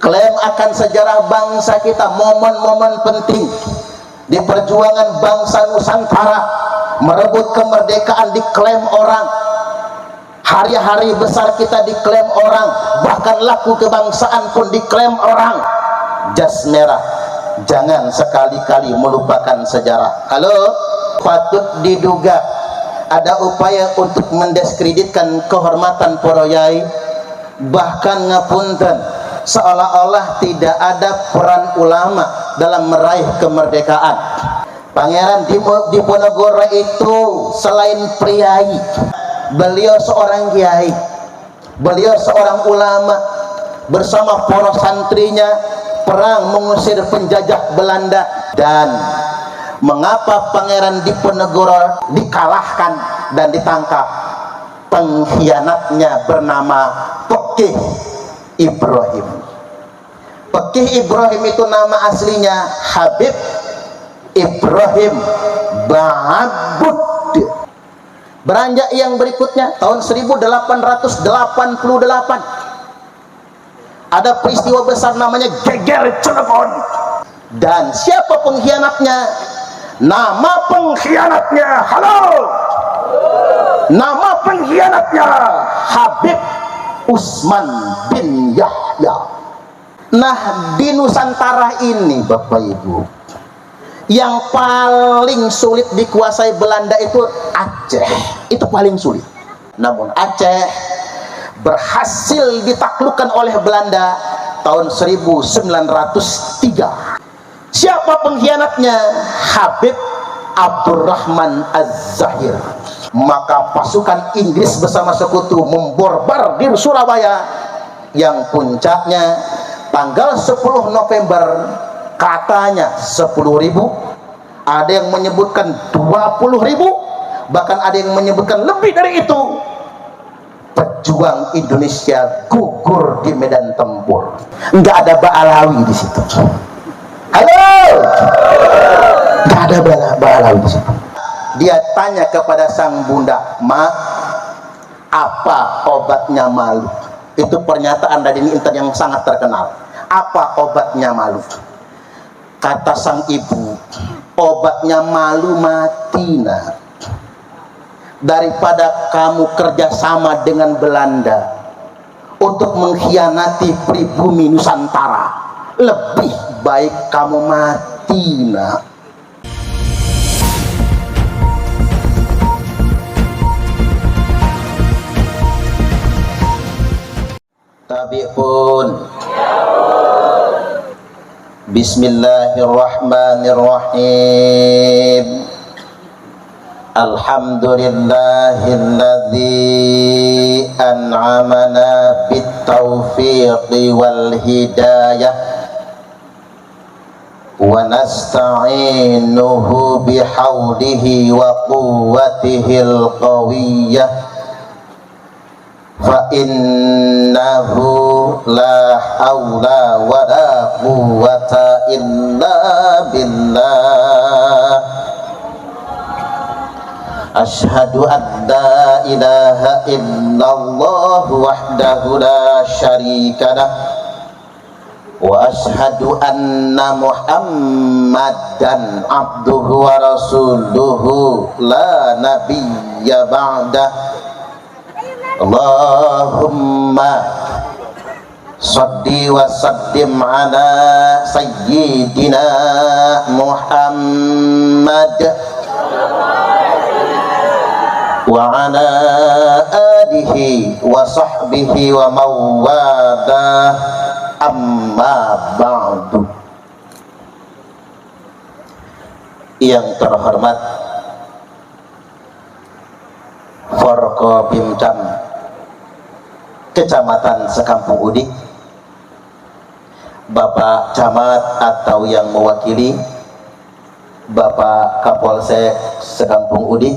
klaim akan sejarah bangsa kita, momen-momen penting di perjuangan bangsa Nusantara merebut kemerdekaan diklaim orang, hari-hari besar kita diklaim orang, bahkan laku kebangsaan pun diklaim orang. Jas merah, jangan sekali-kali melupakan sejarah. Halo, patut diduga ada upaya untuk mendiskreditkan kehormatan para yai, bahkan ngapunten, seolah-olah tidak ada peran ulama dalam meraih kemerdekaan. Pangeran Diponegoro itu selain priai, beliau seorang kiai, beliau seorang ulama, bersama para santrinya perang mengusir penjajah Belanda. Dan mengapa Pangeran Diponegoro dikalahkan dan ditangkap? Pengkhianatnya bernama Pekih Ibrahim. Pekih Ibrahim itu nama aslinya Habib Ibrahim Ba'abud. Beranjak yang berikutnya tahun 1888 ada peristiwa besar namanya Geger Cilegon. Dan siapa pengkhianatnya? Nama pengkhianatnya, halo, nama pengkhianatnya Habib Usman bin Yahya. Nah, di Nusantara ini Bapak Ibu, yang paling sulit dikuasai Belanda itu Aceh. Itu paling sulit. Namun Aceh berhasil ditaklukkan oleh Belanda tahun 1903. Siapa pengkhianatnya? Habib Abdurrahman Az-Zahir. Maka pasukan Inggris bersama sekutu memborbardir Surabaya, yang puncaknya tanggal 10 November katanya 10.000, ada yang menyebutkan 20.000, bahkan ada yang menyebutkan lebih dari itu. Pejuang Indonesia gugur di medan tempur. Nggak ada Ba'alawi di situ. Halo, nggak ada Ba'alawi di situ. Dia tanya kepada sang bunda, "Ma, apa obatnya malu?" Itu pernyataan dari internet yang sangat terkenal. Apa obatnya malu? Kata sang ibu, obatnya malu mati, nak. Daripada kamu kerjasama dengan Belanda untuk mengkhianati pribumi Nusantara, lebih baik kamu mati, nak. Tabi pun. Bismillahirrahmanirrahim. Alhamdulillahilladzi an'amana bit-taufiqi wal hidayah wa nasta'inuhu bihaulihi wa quwwatihil qawiyyah fa innahu la haula wa la quwwata illa billah. Asyhadu an la ilaha illallah wahdahu la syarika lah wa asyhadu anna Muhammadan abduhu wa rasuluhu la nabiyya ba'dah. Allahumma salli wa sallim ala sayyidina Muhammad wa ala alihi wa sahbihi wa mawada, amma ba'du. Yang terhormat Forkopimcam Kecamatan Sekampung Udik, Bapak Camat atau yang mewakili Bapak Kapolsek Sekampung Udik,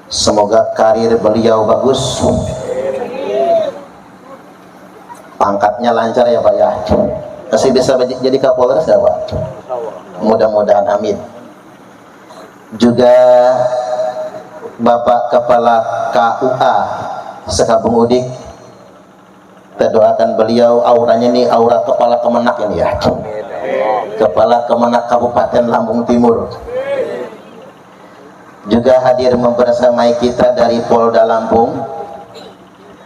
semoga karir beliau bagus, pangkatnya lancar ya Pak ya, masih bisa jadi Kapolres ya Pak, mudah-mudahan, amin. Juga Bapak Kepala KUA Sekampung Udik, Kita doakan beliau, auranya nih aura kepala kemenak ini ya, kepala kemenak Kabupaten Lampung Timur. Juga hadir membersamai kita dari Polda Lampung,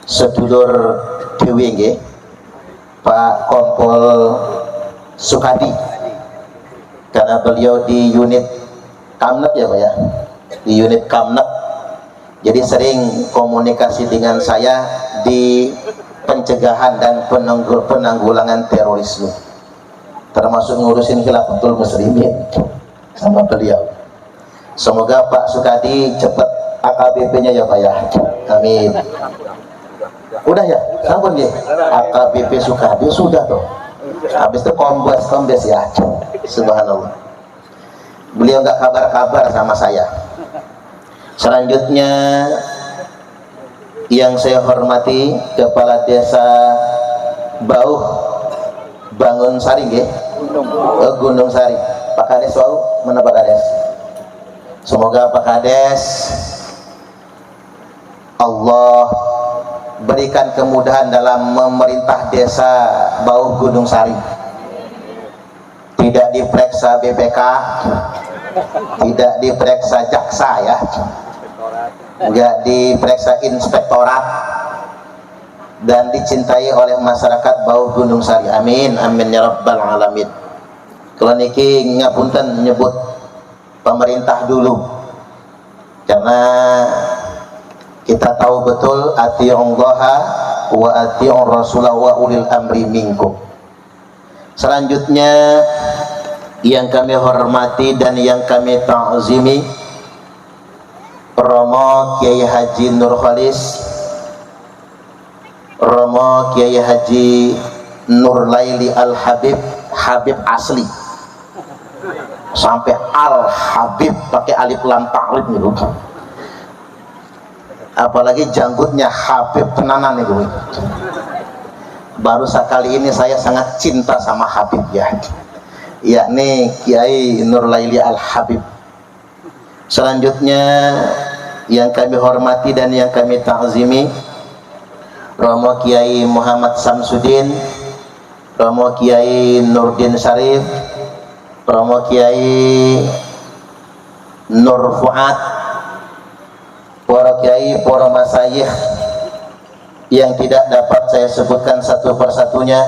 sedulur DWG Pak Kompol Sukadi, karena beliau di unit Kamnep ya Pak ya, di unit Kamnep, jadi sering komunikasi dengan saya di pencegahan dan penanggulangan terorisme, termasuk ngurusin Khilafatul Muslimin sama beliau. Semoga Pak Sukadi cepat AKBP-nya ya Pak ya, amin. Udah ya, sampun ya, AKBP Sukadi sudah tuh. Habis itu kombes ya, subhanallah. Beliau nggak kabar-kabar sama saya. Selanjutnya yang saya hormati Kepala Desa Bauh Bangun Sari nggih, Gunung Sari, Pak Kades wau mana Pak Kades. Semoga Pak Kades Allah berikan kemudahan dalam memerintah desa Bauh Gunung Sari, tidak diperiksa BPK, tidak diperiksa jaksa ya, enggak diperiksa inspektorat, dan dicintai oleh masyarakat Bauh Gunung Sari, amin amin ya rabbal alamin. Kalau niki ngapunten menyebut pemerintah dulu, karena kita tahu betul ati'ullaha wa ati'ur rasulah wa ulil amri minkum. Selanjutnya yang kami hormati dan yang kami ta'zimi Romo Kiai Haji Nur Khalis, Romo Kiai Haji Nur Laili Al Habib, Habib asli sampai Al Habib pakai alif lam ta'rif nih, apalagi janggutnya Habib tenanan itu. Baru sekali ini saya sangat cinta sama Habib ya, yakni Kiai Nur Laili Al Habib. Selanjutnya yang kami hormati dan yang kami ta'zimi Romo Kiai Muhammad Samsudin, Romo Kiai Nurdin Syarif, Romo Kiai Nur Fuad, para kiai, para masyayikh yang tidak dapat saya sebutkan satu persatunya.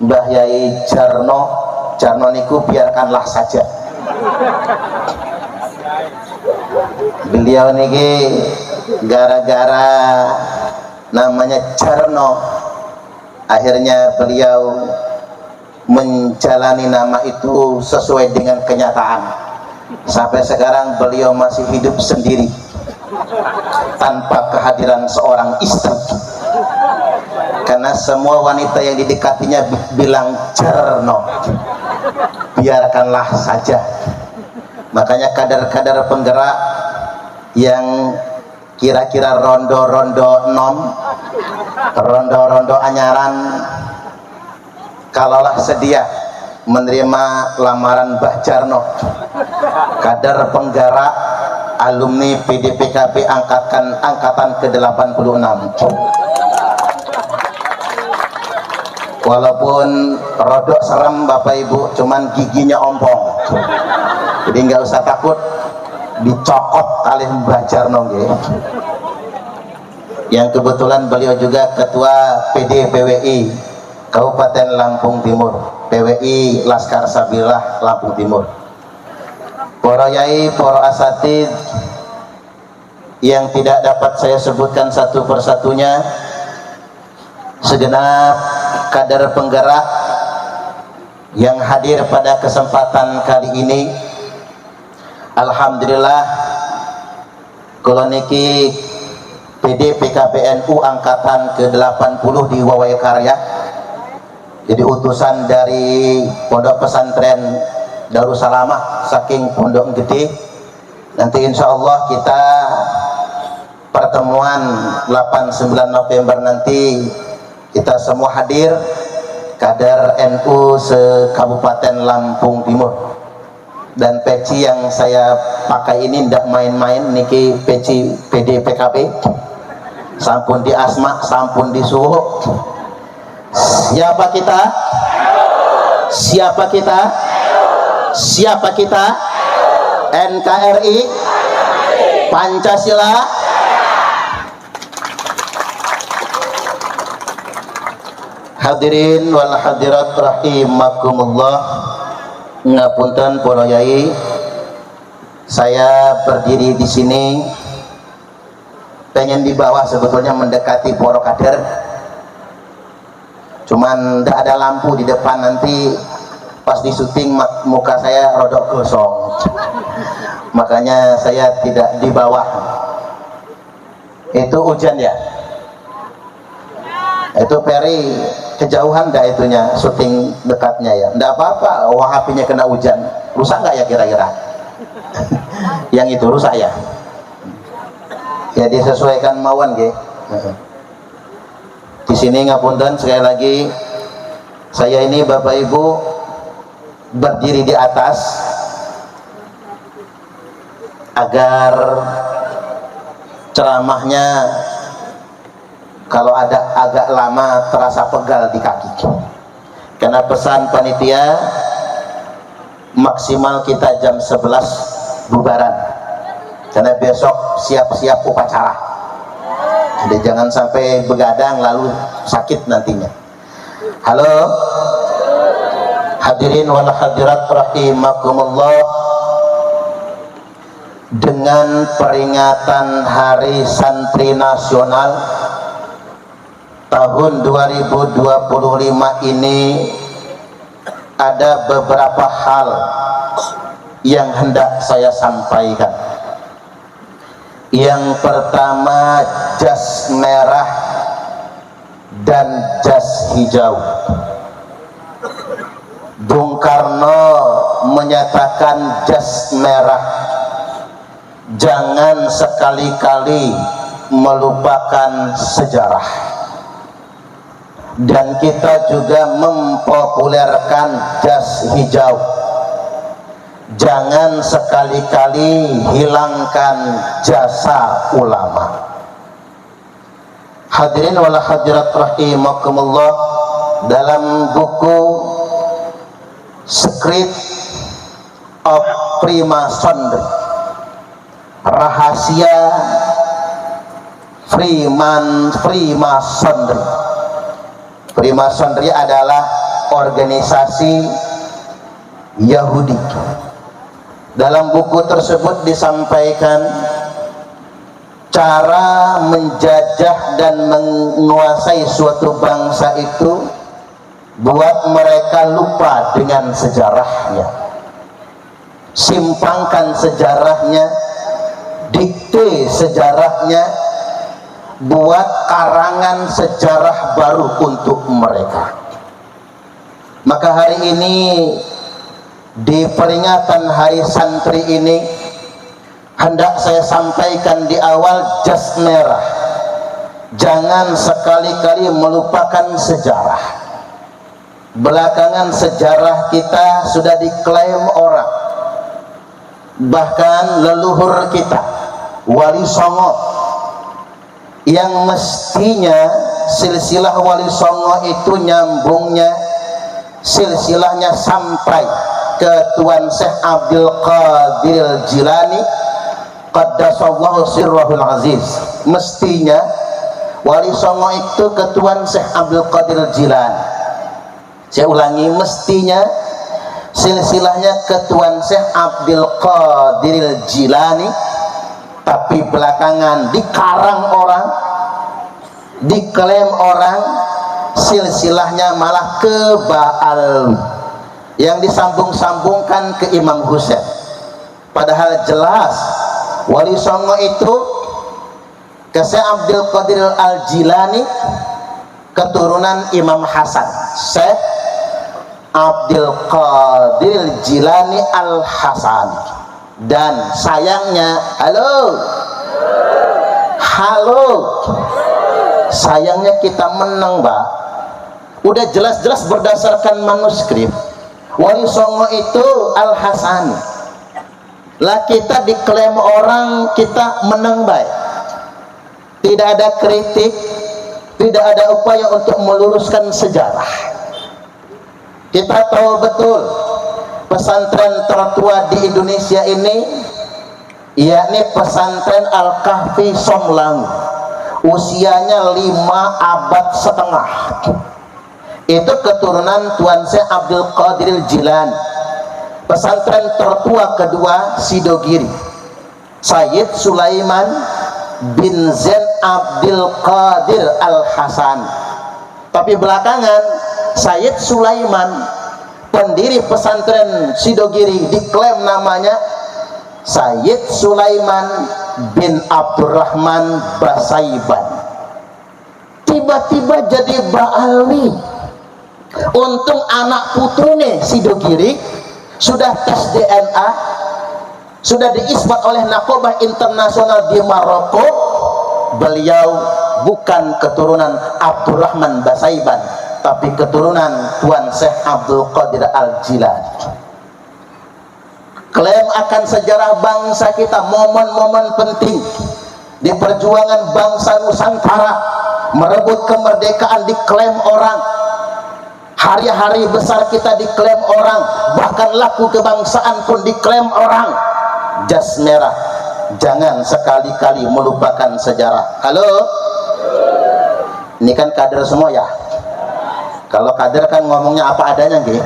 Mbah Yai Jarno niku biarkanlah saja. Beliau niki gara-gara namanya Jarno, akhirnya beliau menjalani nama itu sesuai dengan kenyataan. Sampai sekarang beliau masih hidup sendiri tanpa kehadiran seorang istri, karena semua wanita yang didekatinya bilang Jarno, biarkanlah saja. Makanya kadar-kadar penggerak yang kira-kira rondo-rondo nom, rondo-rondo anyaran, kalaulah sedia menerima lamaran Mbah Jarno, kadar penggerak alumni PDPKB angkatan ke-86, walaupun rodok serem Bapak Ibu, cuman giginya ompong, jadi nggak usah takut dicokot oleh Mbah Jarno nggih. Yang kebetulan beliau juga ketua PD PWI Kabupaten Lampung Timur, PWI Laskar Sabilah Lampung Timur. Para yai, para asatid yang tidak dapat saya sebutkan satu persatunya, segenap kader penggerak yang hadir pada kesempatan kali ini. Alhamdulillah kula niki PD PKBNU angkatan ke-80 di Wawai Karya, jadi utusan dari Pondok Pesantren Darussalamah saking Pondok Gede. Nanti insya Allah kita pertemuan 8-9 November nanti kita semua hadir, kader NU se-Kabupaten Lampung Timur. Dan peci yang saya pakai ini tidak main-main, niki peci PD PKB, sampun di asma, sampun di suhu. Siapa kita? Siapa kita? Siapa kita? NKRI, Pancasila. Hadirin wal hadirat rahimakumullah. Ngapunten para yai, saya berdiri di sini pengen di bawah, sebetulnya mendekati poro kader, cuman tidak ada lampu di depan, nanti pas di syuting muka saya rodok gosong, makanya saya tidak di bawah. Itu hujan ya? Itu Peri kejauhan dah itunya, syuting dekatnya ya. Nggak apa-apa, HP-nya kena hujan, rusak nggak ya kira-kira? Yang itu rusak ya? Ya disesuaikan mawon ge. Di sini ngapunten sekali lagi, saya ini Bapak Ibu berdiri di atas agar ceramahnya kalau ada agak lama terasa pegal di kaki, karena pesan panitia maksimal kita jam 11 bubaran, karena besok siap-siap upacara. Jadi jangan sampai begadang lalu sakit nantinya. Halo hadirin wal hadirat rahimakumullah. Dengan peringatan Hari Santri Nasional tahun 2025 ini, ada beberapa hal yang hendak saya sampaikan. Yang pertama, jas merah dan jas hijau. Bung Karno menyatakan jas merah, jangan sekali-kali melupakan sejarah. Dan kita juga mempopulerkan jas hijau, jangan sekali-kali hilangkan jasa ulama. Hadirin wal hadirat rahimakumullah, dalam buku Secret of Freemasonry, rahasia Freemasonry. Freemasonry adalah organisasi Yahudi. Dalam buku tersebut disampaikan cara menjajah dan menguasai suatu bangsa itu buat mereka lupa dengan sejarahnya, simpangkan sejarahnya, dikte sejarahnya, buat karangan sejarah baru untuk mereka. Maka hari ini di peringatan Hari Santri ini hendak saya sampaikan di awal, jas merah, jangan sekali-kali melupakan sejarah. Belakangan sejarah kita sudah diklaim orang, bahkan leluhur kita Wali Songo, yang mestinya silsilah Wali Songo itu nyambungnya, silsilahnya sampai ke Tuan Syekh Abdul Qadir Jilani qaddasallahu sirrahul aziz. Mestinya Wali Songo itu ke Tuan Syekh Abdul Qadir Jilani. Saya ulangi, mestinya silsilahnya ke Tuan Syekh Abdul Qadir Jilani, tapi belakangan dikarang orang, diklaim orang, silsilahnya malah ke Ba'al, yang disambung-sambungkan ke Imam Husain. Padahal jelas Wali Songo itu ke Syekh Abdul Qadir Al-Jilani keturunan Imam Hasan, Syekh Abdul Qadir Jilani Al-Hasani. Dan sayangnya, halo, sayangnya kita menang, Mbak. Udah jelas-jelas berdasarkan manuskrip Wali Songo itu Al-Hasani, lah kita diklaim orang kita menang baik. tidak ada kritik, tidak ada upaya untuk meluruskan sejarah. Kita tahu betul pesantren tertua di Indonesia ini yakni pesantren Al-Kahfi Somlang, usianya 5 abad setengah. Itu keturunan Tuan Syekh Abdul Qadir Jilani. Pesantren tertua kedua Sidogiri, Sayyid Sulaiman bin Zain Abdul Qadir Al-Hasan. Tapi belakangan Sayyid Sulaiman, pendiri pesantren Sidogiri, diklaim namanya Sayyid Sulaiman bin Abdurrahman Basaiban. Tiba-tiba jadi ba'alwi. Untung anak putune Sidogiri sudah tes DNA, sudah diisbat oleh Nakobah Internasional di Maroko. Beliau bukan keturunan Abdurrahman Basaiban, tapi keturunan Tuan Syekh Abdul Qadir Al-Jilani. Klaim akan sejarah bangsa kita, momen-momen penting di perjuangan bangsa Nusantara merebut kemerdekaan diklaim orang. Hari-hari besar kita diklaim orang, bahkan laku kebangsaan pun diklaim orang. Jas merah, jangan sekali-kali melupakan sejarah. Halo, ini kan kader semua ya. Kalau kader kan ngomongnya apa adanya, nggih.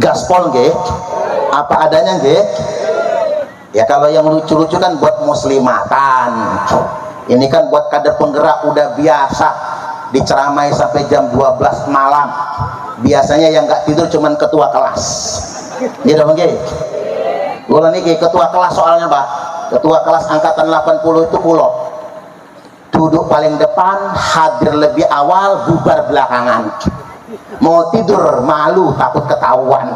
Gaspol, nggih. Apa adanya, nggih. Ya kalau yang lucu-lucu kan buat muslimatan. Ini kan buat kader penggerak udah biasa diceramai sampai jam 12 malam. Biasanya yang nggak tidur cuman ketua kelas. Gitu nggih. Kula niki ketua kelas soalnya, Pak. Ketua kelas angkatan 80 itu kula. Duduk paling depan, hadir lebih awal, bubar belakangan. Mau tidur malu, takut ketahuan.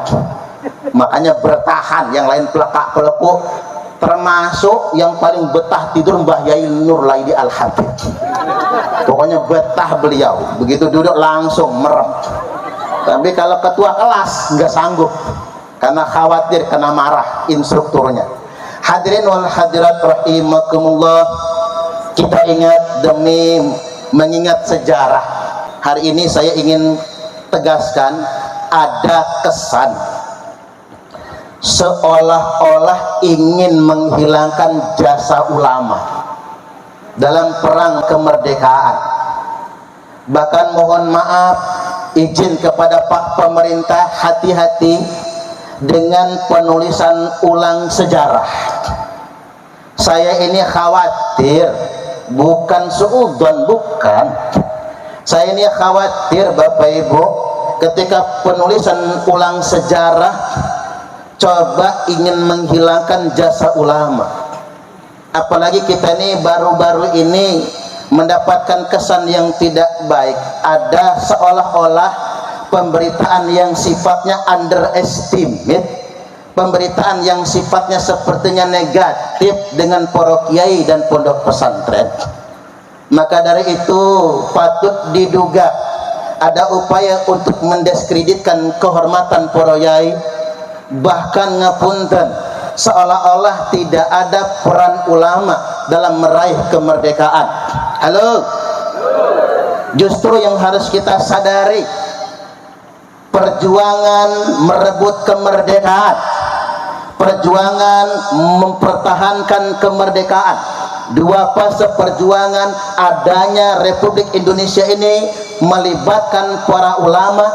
Makanya bertahan, yang lain pelekak-pelekuk. Termasuk yang paling betah tidur Mbah Yai Nur Laidi Al-Habib. Pokoknya betah beliau. Begitu duduk langsung merem. Tapi kalau ketua kelas nggak sanggup karena khawatir kena marah instrukturnya. Hadirin wal hadirat rahimakumullah, kita ingat demi mengingat sejarah. Hari ini saya ingin tegaskan, ada kesan seolah-olah ingin menghilangkan jasa ulama dalam perang kemerdekaan. Bahkan mohon maaf, izin kepada Pak Pemerintah, hati-hati dengan penulisan ulang sejarah. Saya ini khawatir, bukan suudzon, bukan. Saya ini khawatir Bapak Ibu, ketika penulisan ulang sejarah coba ingin menghilangkan jasa ulama. Apalagi kita ini baru-baru ini mendapatkan kesan yang tidak baik. Ada seolah-olah pemberitaan yang sifatnya underestimate, pemberitaan yang sifatnya sepertinya negatif dengan para kiai dan pondok pesantren. Maka dari itu patut diduga ada upaya untuk mendiskreditkan kehormatan para kiai, bahkan ngapunten, seolah-olah tidak ada peran ulama dalam meraih kemerdekaan. Halo, justru yang harus kita sadari, perjuangan merebut kemerdekaan, perjuangan mempertahankan kemerdekaan, dua fase perjuangan adanya Republik Indonesia ini melibatkan para ulama,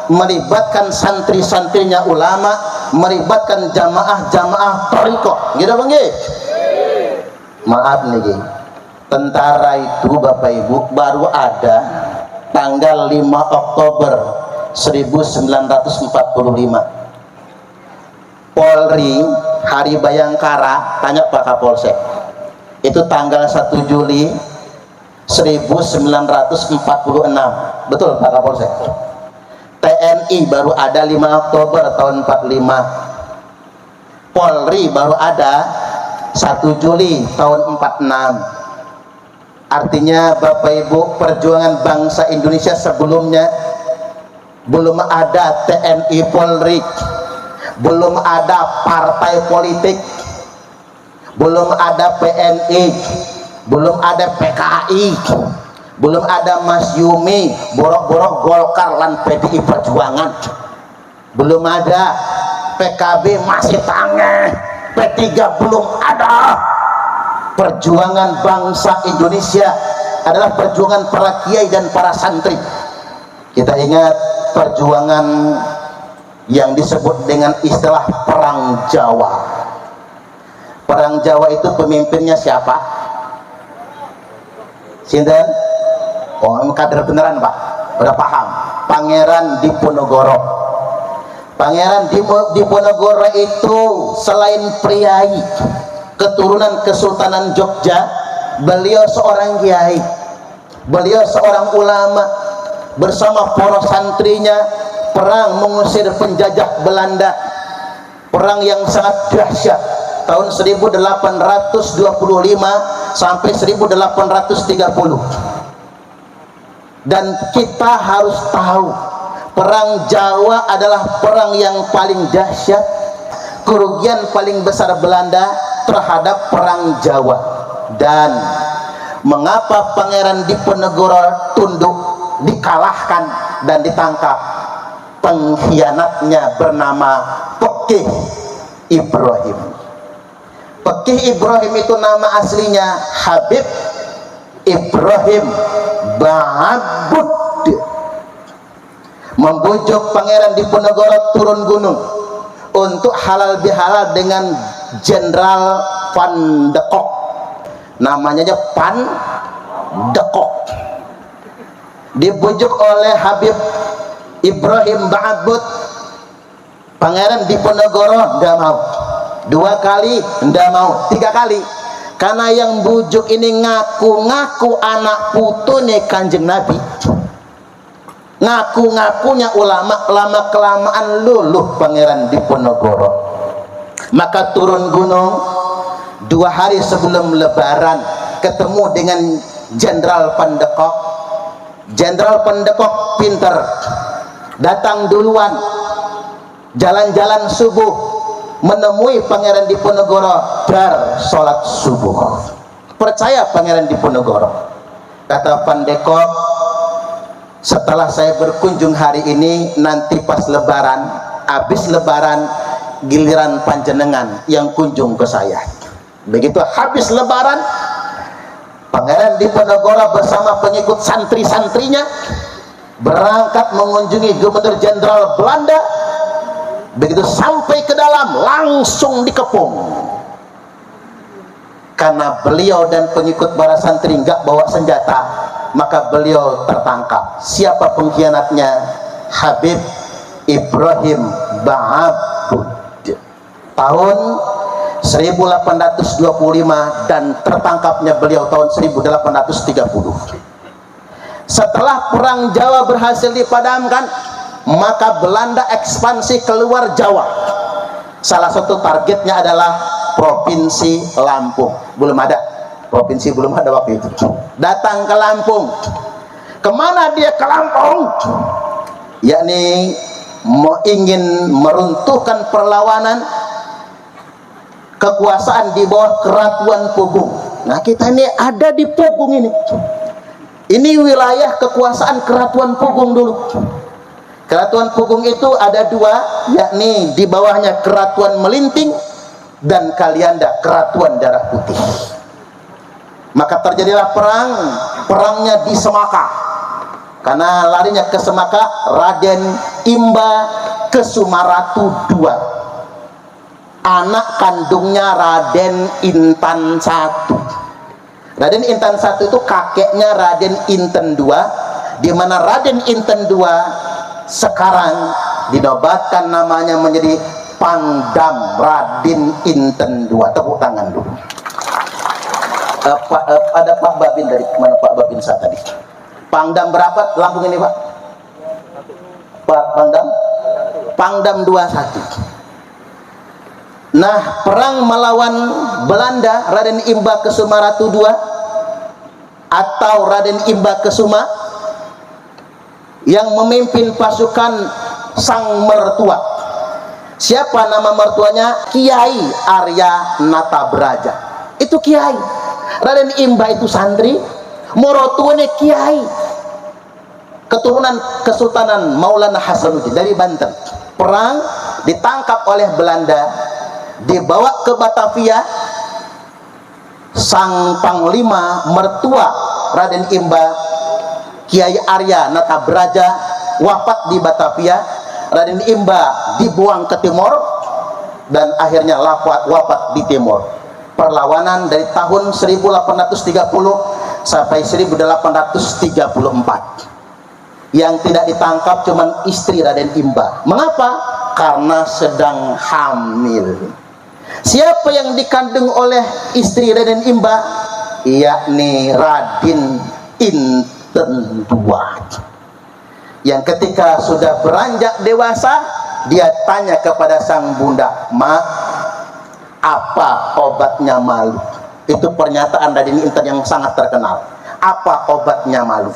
melibatkan santri-santrinya ulama, melibatkan jamaah-jamaah thariqah. Gitu Bang nggih? Maaf nih nggih. Tentara itu Bapak Ibu baru ada tanggal 5 Oktober 1945. Polri Hari Bayangkara, tanya Pak Kapolsek, itu tanggal 1 Juli 1946. Betul Pak Kapolsek? TNI baru ada 5 Oktober tahun 45. Polri baru ada 1 Juli tahun 46. Artinya Bapak Ibu, perjuangan bangsa Indonesia sebelumnya belum ada TNI Polri, belum ada partai politik, belum ada PNI, belum ada PKI, belum ada Mas Yumi, borok-borok Golkar lan PDI Perjuangan, belum ada PKB masih tangeh, P3 belum ada. Perjuangan bangsa Indonesia adalah perjuangan para kiai dan para santri. Kita ingat perjuangan yang disebut dengan istilah Perang Jawa. Perang Jawa itu pemimpinnya siapa? Sinten? Oh, kader beneran Pak, udah paham. Pangeran Diponegoro. Pangeran Diponegoro itu selain priai keturunan Kesultanan Jogja, beliau seorang kiai, beliau seorang ulama. Bersama para santrinya perang mengusir penjajah Belanda, perang yang sangat dahsyat tahun 1825 sampai 1830. Dan kita harus tahu perang Jawa adalah perang yang paling dahsyat. Kerugian paling besar Belanda terhadap perang Jawa. Dan mengapa Pangeran Diponegoro tunduk, dikalahkan dan ditangkap? Pengkhianatnya bernama Pekih Ibrahim. Pekih Ibrahim itu nama aslinya Habib Ibrahim Ba'abud. Membujuk Pangeran Diponegoro turun gunung untuk halal bihalal dengan Jenderal Van de Kock. Namanya aja Van de Kock. Dibujuk oleh Habib Ibrahim Ba'abud, Pangeran Diponegoro nggak mau. 2 kali nggak mau, 3 kali. Karena yang bujuk ini ngaku-ngaku anak putune Kanjeng Nabi, ngaku-ngakunya ulama, lama kelamaan luluh Pangeran Diponegoro. Maka turun gunung 2 hari sebelum Lebaran, ketemu dengan Jenderal Van de Kock. Jenderal Van de Kock pinter, datang duluan, jalan-jalan subuh, menemui Pangeran Diponegoro sholat subuh. Percaya Pangeran Diponegoro. Kata Van de Kock, setelah saya berkunjung hari ini, nanti pas Lebaran, habis Lebaran giliran panjenengan yang kunjung ke saya. Begitu habis Lebaran, Pangeran Diponegoro bersama pengikut santri-santrinya berangkat mengunjungi Gubernur Jenderal Belanda. Begitu sampai ke dalam langsung dikepung. Karena beliau dan pengikut para santri nggak bawa senjata, maka beliau tertangkap. Siapa pengkhianatnya? Habib Ibrahim Ba'abud. Tahun 1825 dan tertangkapnya beliau tahun 1830. Setelah perang Jawa berhasil dipadamkan, maka Belanda ekspansi keluar Jawa. Salah satu targetnya adalah Provinsi Lampung. Belum ada, provinsi belum ada waktu itu. Datang ke Lampung. Kemana dia ke Lampung? Yakni ingin meruntuhkan perlawanan kekuasaan di bawah Keratuan Pugung. Nah, kita ini ada di Pugung ini. Ini wilayah kekuasaan Keratuan Pugung dulu. Keratuan Pugung itu ada 2, yakni di bawahnya Keratuan Melinting dan Kalianda, Keratuan Darah Putih. Maka terjadilah perangnya di Semaka. Karena larinya ke Semaka Raden Imba Kesumaratu II, anak kandungnya Raden Intan I. Raden Intan I itu kakeknya Raden Inten II, di mana Raden Inten II sekarang dinobatkan namanya menjadi Pangdam Raden Inten II. Tepuk tangan dulu. Ada Pak Babin, dari mana Pak Babin saat tadi? Pangdam berapa Lampung ini Pak? Pangdam 21. Nah, perang melawan Belanda, Raden Imba Kesumaratu II atau Raden Imba Kesuma yang memimpin pasukan sang mertua. Siapa nama mertuanya? Kiai Arya Natabraja. Itu kiai. Raden Imba itu santri, morotuane kiai, keturunan Kesultanan Maulana Hasanuddin dari Banten. Perang, ditangkap oleh Belanda, dibawa ke Batavia. Sang panglima mertua Raden Imba, Kiai Arya Natabraja, wafat di Batavia. Raden Imba dibuang ke timur dan akhirnya wafat di timur. Perlawanan dari tahun 1830 sampai 1834. Yang tidak ditangkap cuma istri Raden Imba. Mengapa? Karena sedang hamil. Siapa yang dikandung oleh istri Raden Imba? Yakni Raden Inten II. Yang ketika sudah beranjak dewasa, dia tanya kepada sang bunda, "Ma, apa obatnya malu?" Itu pernyataan Raden Inten yang sangat terkenal. Apa obatnya malu?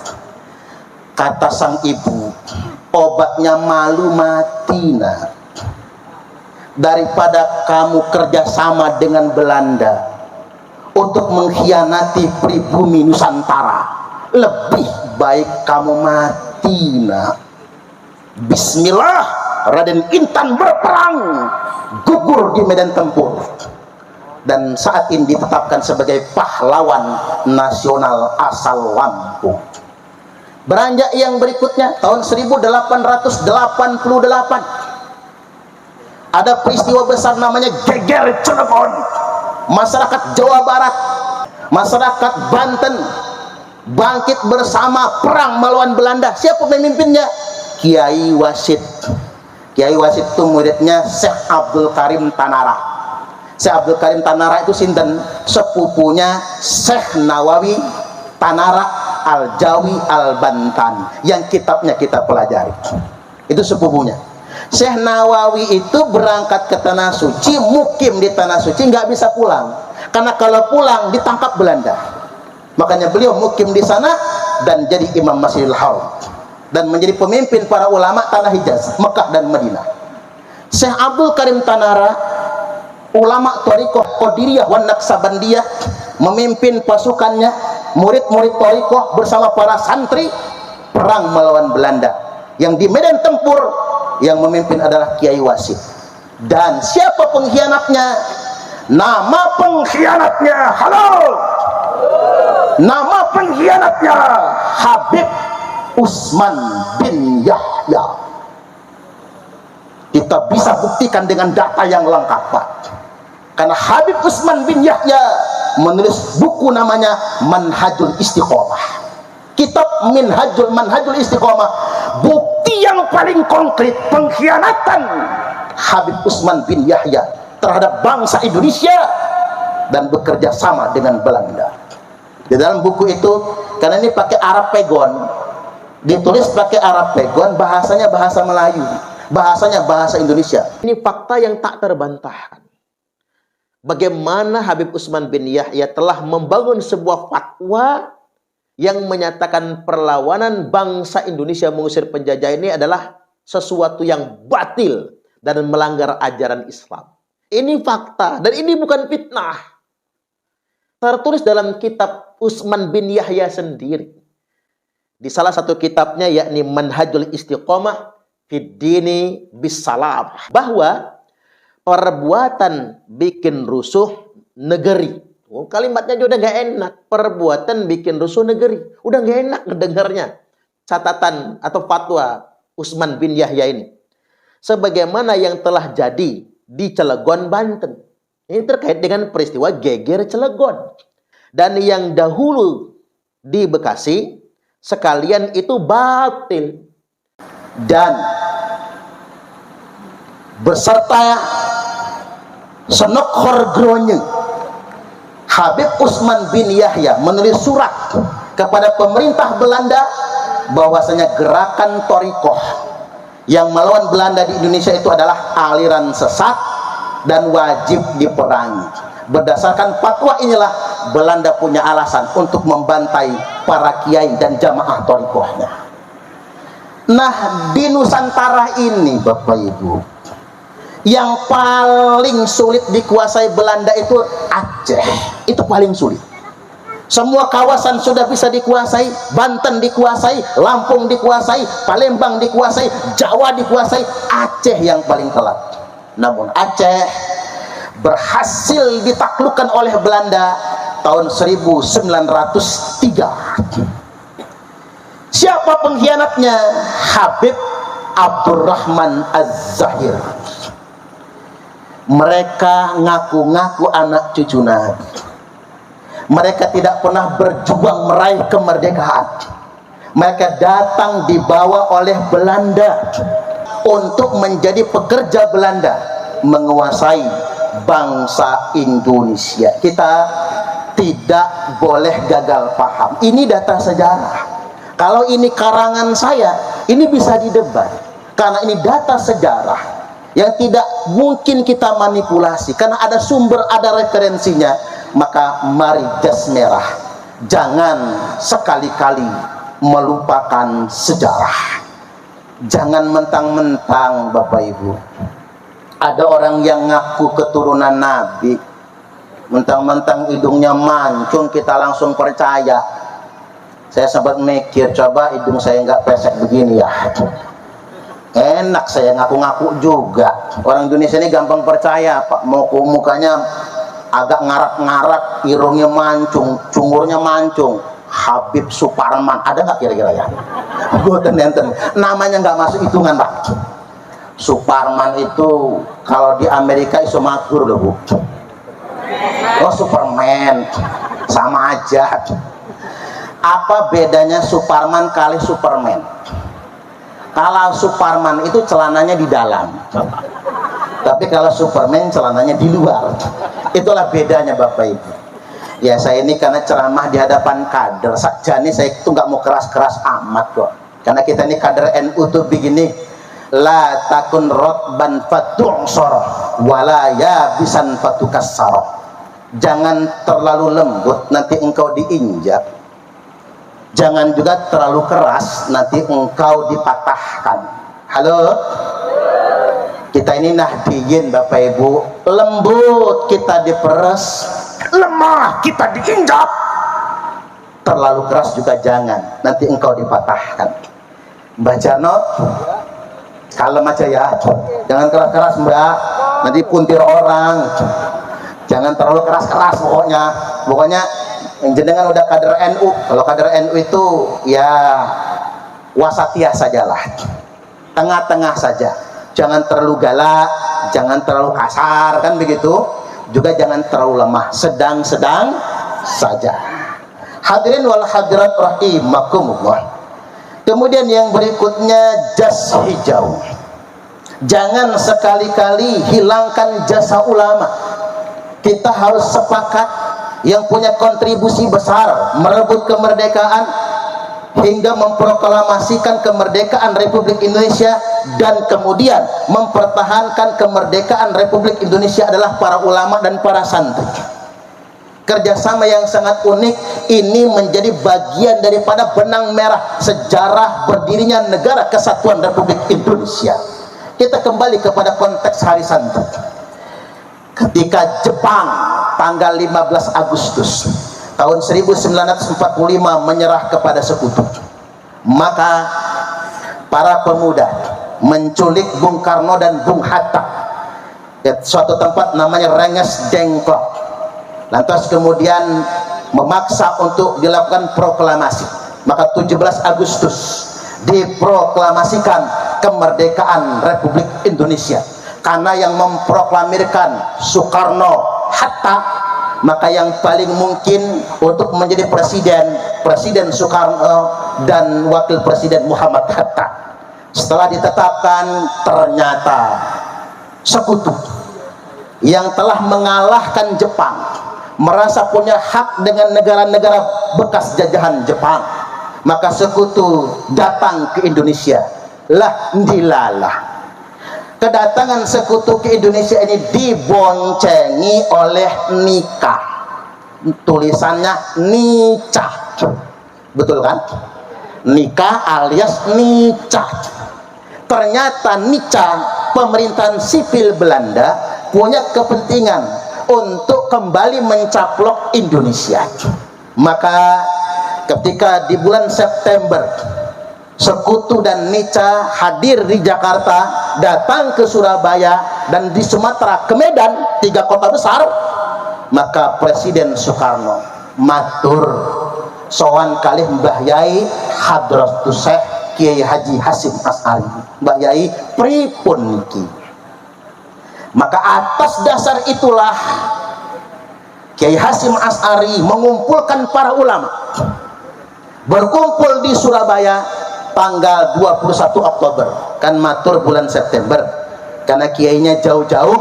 Kata sang ibu, obatnya malu mati, nak. Daripada kamu kerjasama dengan Belanda untuk mengkhianati pribumi Nusantara, lebih baik kamu mati, nak. Bismillah, Raden Intan berperang, gugur di medan tempur, dan saat ini ditetapkan sebagai pahlawan nasional asal Lampung. Beranjak yang berikutnya, tahun 1888, ada peristiwa besar namanya Geger Cilegon. Masyarakat Jawa Barat, masyarakat Banten bangkit bersama perang melawan Belanda. Siapa pemimpinnya? Kiai Wasid. Kiai Wasid itu muridnya Syekh Abdul Karim Tanara. Syekh Abdul Karim Tanara itu sinten? Sepupunya Syekh Nawawi Tanara Al-Jawi Al-Bantan yang kitabnya kita pelajari. Itu sepupunya. Syekh Nawawi itu berangkat ke Tanah Suci, mukim di Tanah Suci, nggak bisa pulang karena kalau pulang ditangkap Belanda. Makanya beliau mukim di sana dan jadi Imam Masjidil Haram dan menjadi pemimpin para ulama tanah Hijaz, Mekah dan Madinah. Syekh Abdul Karim Tanara, ulama Thariqah Qadiriyah wan Naqsabandiyah, memimpin pasukannya, murid-murid Thariqah bersama para santri perang melawan Belanda. Yang di medan tempur yang memimpin adalah Kiai Wasid. Dan siapa pengkhianatnya? Nama pengkhianatnya, halo, nama pengkhianatnya Habib Usman bin Yahya. Kita bisa buktikan dengan data yang lengkap, Pak. Karena Habib Usman bin Yahya menulis buku namanya Manhajul Istiqomah. Kitab Manhajul Istiqomah, bukti yang paling konkret pengkhianatan Habib Usman bin Yahya terhadap bangsa Indonesia dan bekerja sama dengan Belanda. Di dalam buku itu, karena ini pakai Arab Pegon, ditulis pakai Arab Pegon, bahasanya bahasa Melayu, bahasanya bahasa Indonesia. Ini fakta yang tak terbantahkan. Bagaimana Habib Usman bin Yahya telah membangun sebuah fatwa yang menyatakan perlawanan bangsa Indonesia mengusir penjajah ini adalah sesuatu yang batil dan melanggar ajaran Islam. Ini fakta dan ini bukan fitnah. Tertulis dalam kitab Usman bin Yahya sendiri. Di salah satu kitabnya yakni Manhajul Istiqomah fid Dini Bisalam, bahwa perbuatan bikin rusuh negeri. Kalimatnya juga udah gak enak. Perbuatan bikin rusuh negeri. Udah gak enak ngedengarnya. Catatan atau fatwa Usman bin Yahya ini. Sebagaimana yang telah jadi di Cilegon, Banten. Ini terkait dengan peristiwa Geger Cilegon. Dan yang dahulu di Bekasi, sekalian itu batil. Dan beserta Senok Gronye, Habib Usman bin Yahya menulis surat kepada pemerintah Belanda bahwasanya gerakan Thariqah yang melawan Belanda di Indonesia itu adalah aliran sesat dan wajib diperangi. Berdasarkan fatwa inilah Belanda punya alasan untuk membantai para kiai dan jamaah Thariqahnya. Nah, di Nusantara ini Bapak Ibu, yang paling sulit dikuasai Belanda itu Aceh. Itu paling sulit. Semua kawasan sudah bisa dikuasai, Banten dikuasai, Lampung dikuasai, Palembang dikuasai, Jawa dikuasai, Aceh yang paling telat. Namun Aceh berhasil ditaklukkan oleh Belanda tahun 1903. Siapa pengkhianatnya? Habib Abdurrahman Az-Zahir. Mereka ngaku-ngaku anak cucu Nabi. Mereka tidak pernah berjuang meraih kemerdekaan. Mereka datang dibawa oleh Belanda untuk menjadi pekerja Belanda menguasai bangsa Indonesia. Kita tidak boleh gagal paham. Ini data sejarah. Kalau ini karangan saya, ini bisa didebat. Karena ini data sejarah yang tidak mungkin kita manipulasi. Karena ada sumber, ada referensinya. Maka mari jas merah, jangan sekali-kali melupakan sejarah. Jangan mentang-mentang Bapak Ibu ada orang yang ngaku keturunan Nabi, mentang-mentang hidungnya mancung kita langsung percaya. Saya sempat mikir, coba hidung saya nggak pesek begini ya, enak saya ngaku-ngaku juga. Orang Indonesia ini gampang percaya Pak, mau mukanya agak ngarak-ngarak, irungnya mancung, cungurnya mancung. Habib Suparman, ada nggak kira-kira ya? Boten enten, namanya nggak masuk hitungan Pak. Suparman itu kalau di Amerika iso makur loh Bu. Oh Superman, sama aja. Apa bedanya Suparman kali Superman? Kalau Suparman itu celananya di dalam, tapi kalau Superman celananya di luar. Itulah bedanya Bapak Ibu. Ya saya ini karena ceramah di hadapan kader, sakjane saya itu nggak mau keras-keras amat kok. Karena kita ini kader NU tuh begini, la takun rotban fatu'sor wala yabisan fatukassar. Jangan terlalu lembut, nanti engkau diinjak. Jangan juga terlalu keras, nanti engkau dipatahkan. Halo? Kita ini nahdiyin Bapak Ibu, lembut kita diperes, lemah kita diinjak. Terlalu keras juga jangan, nanti engkau dipatahkan. Mbak Jarno, kalem aja ya, jangan keras-keras Mbak, nanti puntir orang. Jangan terlalu keras-keras pokoknya jenengan udah kader NU. Kalau kader NU itu ya wasatiyah sajalah, tengah-tengah saja. Jangan terlalu galak, jangan terlalu kasar, kan begitu. Juga jangan terlalu lemah, sedang-sedang saja. Hadirin wal hadirat rahimakumullah. Kemudian yang berikutnya jas hijau. Jangan sekali-kali hilangkan jasa ulama. Kita harus sepakat yang punya kontribusi besar merebut kemerdekaan hingga memproklamasikan kemerdekaan Republik Indonesia, dan kemudian mempertahankan kemerdekaan Republik Indonesia adalah para ulama dan para santri. Kerjasama yang sangat unik ini menjadi bagian daripada benang merah sejarah berdirinya Negara Kesatuan Republik Indonesia. Kita kembali kepada konteks Hari Santri. Ketika Jepang tanggal 15 Agustus tahun 1945 menyerah kepada sekutu, maka para pemuda menculik Bung Karno dan Bung Hatta di suatu tempat namanya Rengas Dengklok. Lantas kemudian memaksa untuk dilakukan proklamasi. Maka 17 Agustus diproklamasikan kemerdekaan Republik Indonesia. Karena yang memproklamirkan Soekarno Hatta, maka yang paling mungkin untuk menjadi Presiden Soekarno dan Wakil Presiden Muhammad Hatta. Setelah ditetapkan, ternyata sekutu yang telah mengalahkan Jepang merasa punya hak dengan negara-negara bekas jajahan Jepang, maka sekutu datang ke Indonesia. Lah ndilalah, kedatangan sekutu ke Indonesia ini diboncengi oleh nikah. Tulisannya nicah, betul kan? Nikah alias nicah. Ternyata nicah, pemerintahan sipil Belanda punya kepentingan untuk kembali mencaplok Indonesia. Maka ketika di bulan September Sekutu dan Nica hadir di Jakarta, datang ke Surabaya, dan di Sumatera ke Medan, 3 kota besar, maka Presiden Soekarno matur sowan kalih Mbah Yai Hadratus Syekh Kiai Haji Hasyim Asy'ari, Mbah Yai pripun niki. Maka atas dasar itulah Kiai Hasyim Asy'ari mengumpulkan para ulama, berkumpul di Surabaya tanggal 21 Oktober, kan matur bulan September karena kiainya jauh-jauh,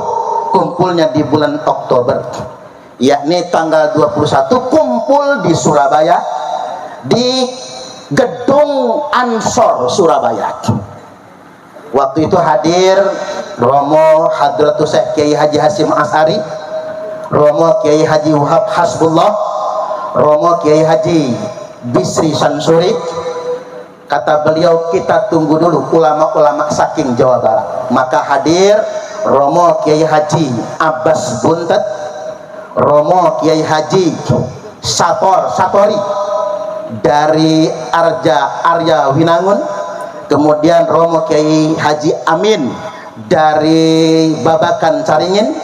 kumpulnya di bulan Oktober, yakni tanggal 21 kumpul di Surabaya di Gedung Ansor Surabaya. Waktu itu hadir Romo Hadratus Syekh Kiai Haji Hasyim Asy'ari, Romo Kiai Haji Wahab Hasbullah, Romo Kiai Haji Bisri Sansuri. Kata beliau, kita tunggu dulu ulama-ulama saking Jawa Barat. Maka hadir Romo Kiai Haji Abbas Buntet, Romo Kiai Haji Satori dari Arya Winangun, kemudian Romo Kiai Haji Amin dari Babakan Caringin,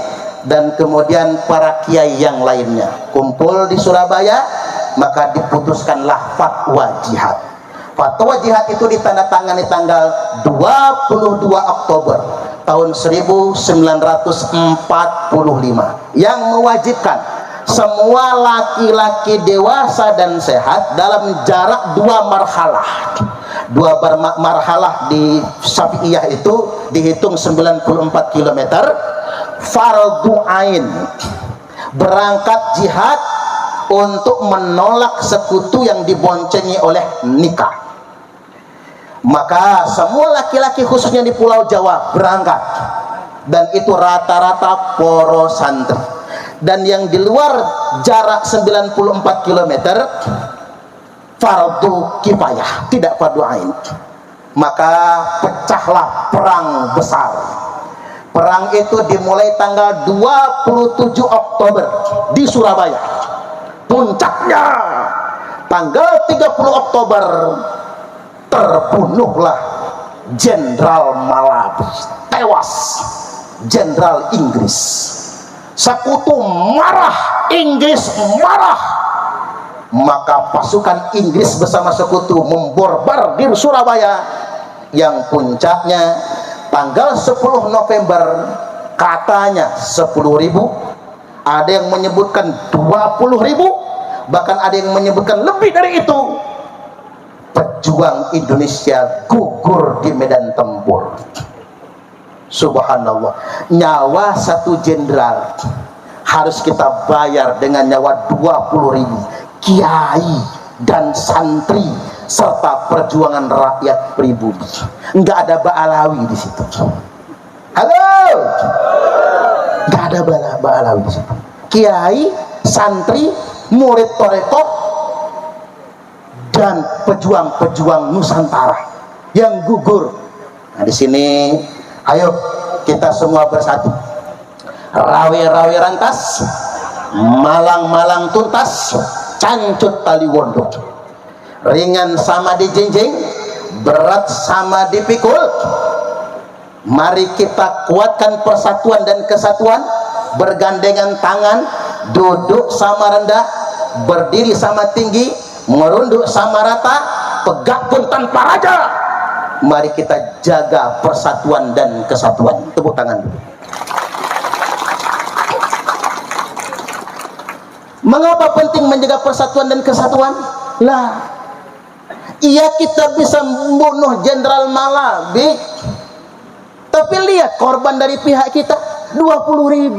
dan kemudian para kiai yang lainnya kumpul di Surabaya. Maka diputuskanlah fatwa jihad. Fatwa jihad itu ditandatangani tanggal 22 Oktober tahun 1945 yang mewajibkan semua laki-laki dewasa dan sehat dalam jarak 2 marhalah. 2 marhalah di Syafi'iyah itu dihitung 94 km. Fardhu ain, berangkat jihad untuk menolak sekutu yang diboncengi oleh nikah. Maka semua laki-laki khususnya di Pulau Jawa berangkat, dan itu rata-rata poro santri. Dan yang di luar jarak 94 km fardu kifayah, tidak fardu ain. Maka pecahlah perang besar. Perang itu dimulai tanggal 27 Oktober di Surabaya. Puncaknya tanggal 30 Oktober terbunuhlah Jenderal Malabi, tewas Jenderal Inggris. Sekutu marah, Inggris marah, maka pasukan Inggris bersama sekutu memborbardir Surabaya, yang puncaknya tanggal 10 November katanya 10.000, ada yang menyebutkan 20.000, bahkan ada yang menyebutkan lebih dari itu. Pejuang Indonesia gugur di medan tempur. Subhanallah, nyawa satu jenderal harus kita bayar dengan nyawa 20.000 kiai dan santri serta perjuangan rakyat pribumi. Nggak ada Ba'alawi di situ. Halo, nggak ada Ba'alawi di situ. Kiai, santri, murid torekoh, dan pejuang-pejuang Nusantara yang gugur. Nah, di sini ayo kita semua bersatu. Rawe-rawe rantas, malang-malang tuntas, cancut tali wondo. Ringan sama dijinjing, berat sama dipikul. Mari kita kuatkan persatuan dan kesatuan, bergandengan tangan, duduk sama rendah, berdiri sama tinggi, merunduk sama rata, tegak pun tanpa raja. Mari kita jaga persatuan dan kesatuan. Tepuk tangan dulu. Mengapa penting menjaga persatuan dan kesatuan? Lah, iya, kita bisa membunuh Jenderal Malabi, tapi lihat korban dari pihak kita 20.000.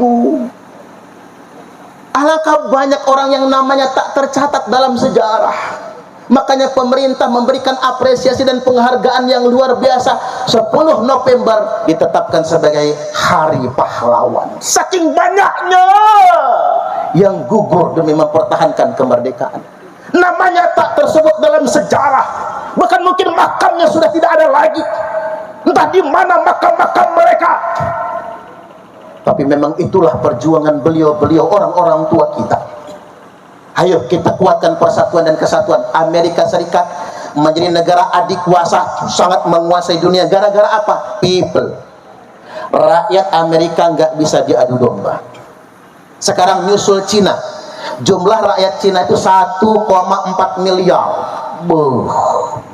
Alangkah banyak orang yang namanya tak tercatat dalam sejarah. Makanya pemerintah memberikan apresiasi dan penghargaan yang luar biasa. 10 November ditetapkan sebagai Hari Pahlawan. Saking banyaknya yang gugur demi mempertahankan kemerdekaan. Namanya tak tersebut dalam sejarah. Bahkan mungkin makamnya sudah tidak ada lagi. Entah di mana makam-makam mereka. Tapi memang itulah perjuangan beliau-beliau, orang-orang tua kita. Ayo kita kuatkan persatuan dan kesatuan. Amerika Serikat menjadi negara adikuasa, sangat menguasai dunia. Gara-gara apa? People. Rakyat Amerika nggak bisa diadu domba. Sekarang nyusul Cina. Jumlah rakyat Cina itu 1,4 miliar.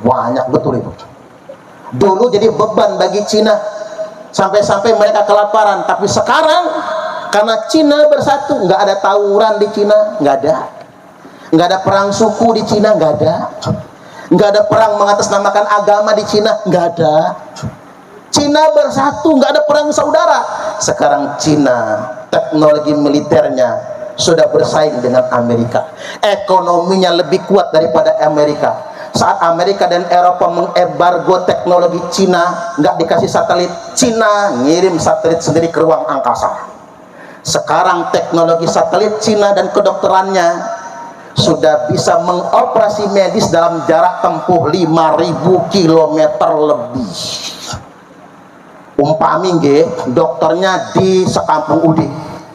Banyak betul itu. Dulu jadi beban bagi Cina, sampai-sampai mereka kelaparan. Tapi sekarang karena Cina bersatu, nggak ada tawuran di Cina, nggak ada. Nggak ada perang suku di Cina, nggak ada. Nggak ada perang mengatasnamakan agama di Cina, nggak ada. Cina bersatu, nggak ada perang saudara. Sekarang Cina teknologi militernya sudah bersaing dengan Amerika. Ekonominya lebih kuat daripada Amerika. Saat Amerika dan Eropa mengembargo teknologi Cina, nggak dikasih satelit, Cina ngirim satelit sendiri ke ruang angkasa. Sekarang teknologi satelit Cina dan kedokterannya sudah bisa mengoperasi medis dalam jarak tempuh 5.000 km lebih. Umpami nggih, dokternya di sekampung Udik,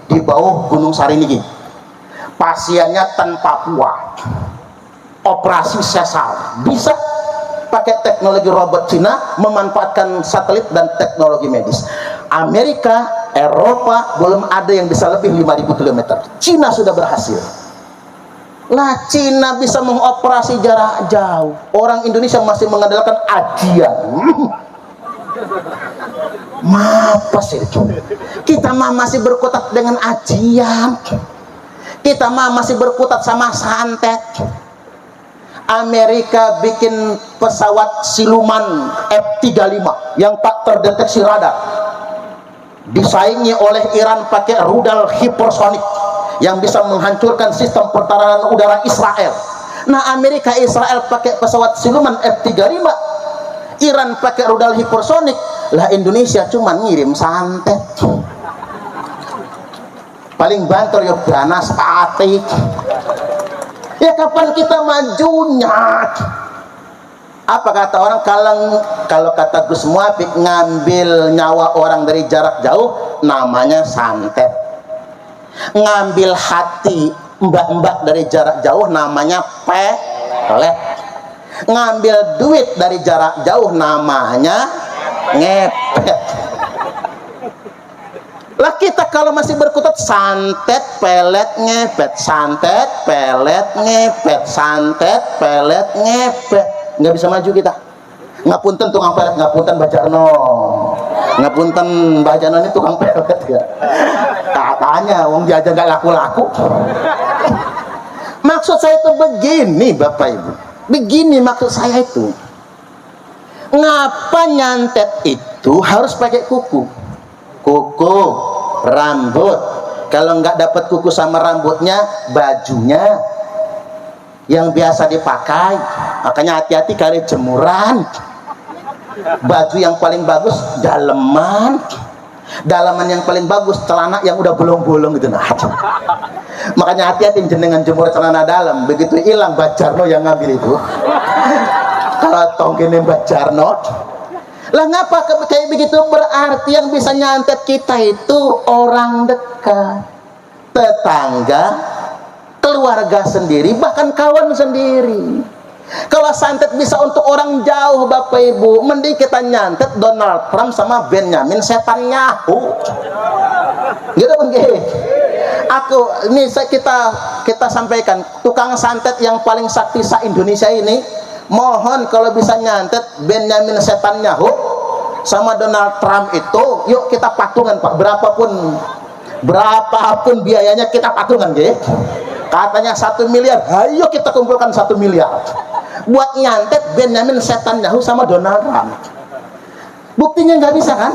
di bawah Gunung Sarinigi. Pasiennya ten Papua. Operasi sesar bisa pakai teknologi robot Cina, memanfaatkan satelit dan teknologi medis. Amerika, Eropa belum ada yang bisa lebih 5.000 km. Cina sudah berhasil. Lah Cina bisa mengoperasi jarak jauh. Orang Indonesia masih mengandalkan ajian. Apa sih itu? Kita mah masih berkutat dengan ajian. Kita mah masih berkutat sama santet. Amerika bikin pesawat siluman F-35 yang tak terdeteksi radar. Disaingi oleh Iran pakai rudal hipersonik yang bisa menghancurkan sistem pertahanan udara Israel. Nah, Amerika Israel pakai pesawat siluman F-35, Iran pakai rudal hipersonik. Lah Indonesia cuma ngirim santet. Paling banter ya ganas patik. Ya kapan kita majunya? Apa kata orang, kalau kata Gus Muafik, ngambil nyawa orang dari jarak jauh namanya santet. Ngambil hati mbak-mbak dari jarak jauh namanya pelet. Ngambil duit dari jarak jauh namanya ngepet. Lah kita kalau masih berkutat santet, pelet, ngepet, santet, pelet, ngepet, santet, pelet, ngepet, nggak bisa maju kita. Ngapunten tukang pelet, ngapunten Bajarno, ngapunten Bajarno ini tukang pelet ya. Katanya wong dia aja nggak laku-laku. Maksud saya itu begini Bapak Ibu, begini maksud saya itu. Ngapa nyantet itu harus pakai kuku? Kuku, rambut. Kalau nggak dapat kuku sama rambutnya, bajunya yang biasa dipakai. Makanya hati-hati kali jemuran. Baju yang paling bagus daleman. Dalaman yang paling bagus celana yang udah bolong-bolong gitu. Nah, makanya hati-hati jenengan jemur celana dalam. Begitu hilang Bajarno yang ngambil itu. Kalau tongkene Bajarno. Lah ngapa kayak begitu? Berarti yang bisa nyantet kita itu orang dekat, tetangga, keluarga sendiri, bahkan kawan sendiri. Kalau santet bisa untuk orang jauh Bapak Ibu, mending kita nyantet Donald Trump sama Benyamin Netanyahu. Gitu kan gitu. Ini kita sampaikan, tukang santet yang paling sakti se-Indonesia ini, mohon kalau bisa nyantet Benyamin Netanyahu sama Donald Trump itu, yuk kita patungan Pak, berapapun biayanya kita patungan gitu. Katanya 1 miliar, ayo kita kumpulkan 1 miliar buat nyantet Benyamin Netanyahu sama Donald Trump. Buktinya nggak bisa kan?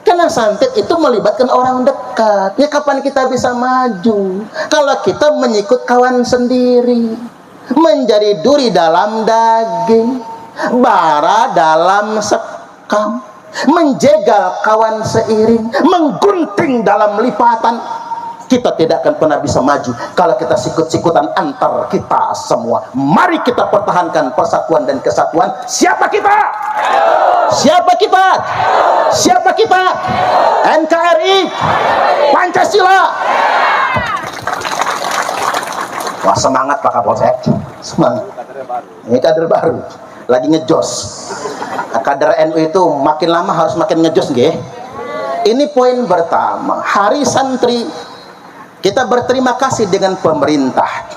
Karena santet itu melibatkan orang dekat. Ya kapan kita bisa maju kalau kita mengikut kawan sendiri? Menjadi duri dalam daging, bara dalam sekam, menjegal kawan seiring, menggunting dalam lipatan. Kita tidak akan pernah bisa maju kalau kita sikut-sikutan antar kita semua. Mari kita pertahankan persatuan dan kesatuan. Siapa kita? Siapa kita? Siapa kita? NKRI, Pancasila. Wah, semangat Pak Kapolsek, semangat. Ini kader baru, lagi ngejos. Nah, kader NU itu makin lama harus makin ngejos, nggih. Ini poin pertama. Hari Santri, kita berterima kasih dengan pemerintah.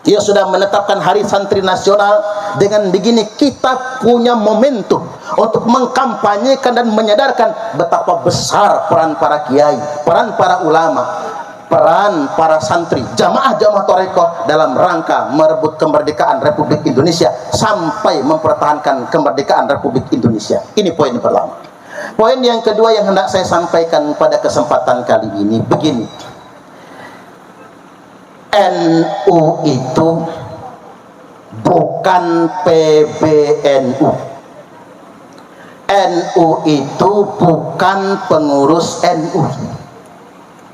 Dia sudah menetapkan Hari Santri Nasional. Dengan begini kita punya momentum untuk mengkampanyekan dan menyadarkan betapa besar peran para kiai, peran para ulama, peran para santri, jamaah-jamaah thariqah dalam rangka merebut kemerdekaan Republik Indonesia sampai mempertahankan kemerdekaan Republik Indonesia. Ini poin pertama. Poin yang kedua yang hendak saya sampaikan pada kesempatan kali ini begini. NU itu bukan PBNU. NU itu bukan pengurus NU.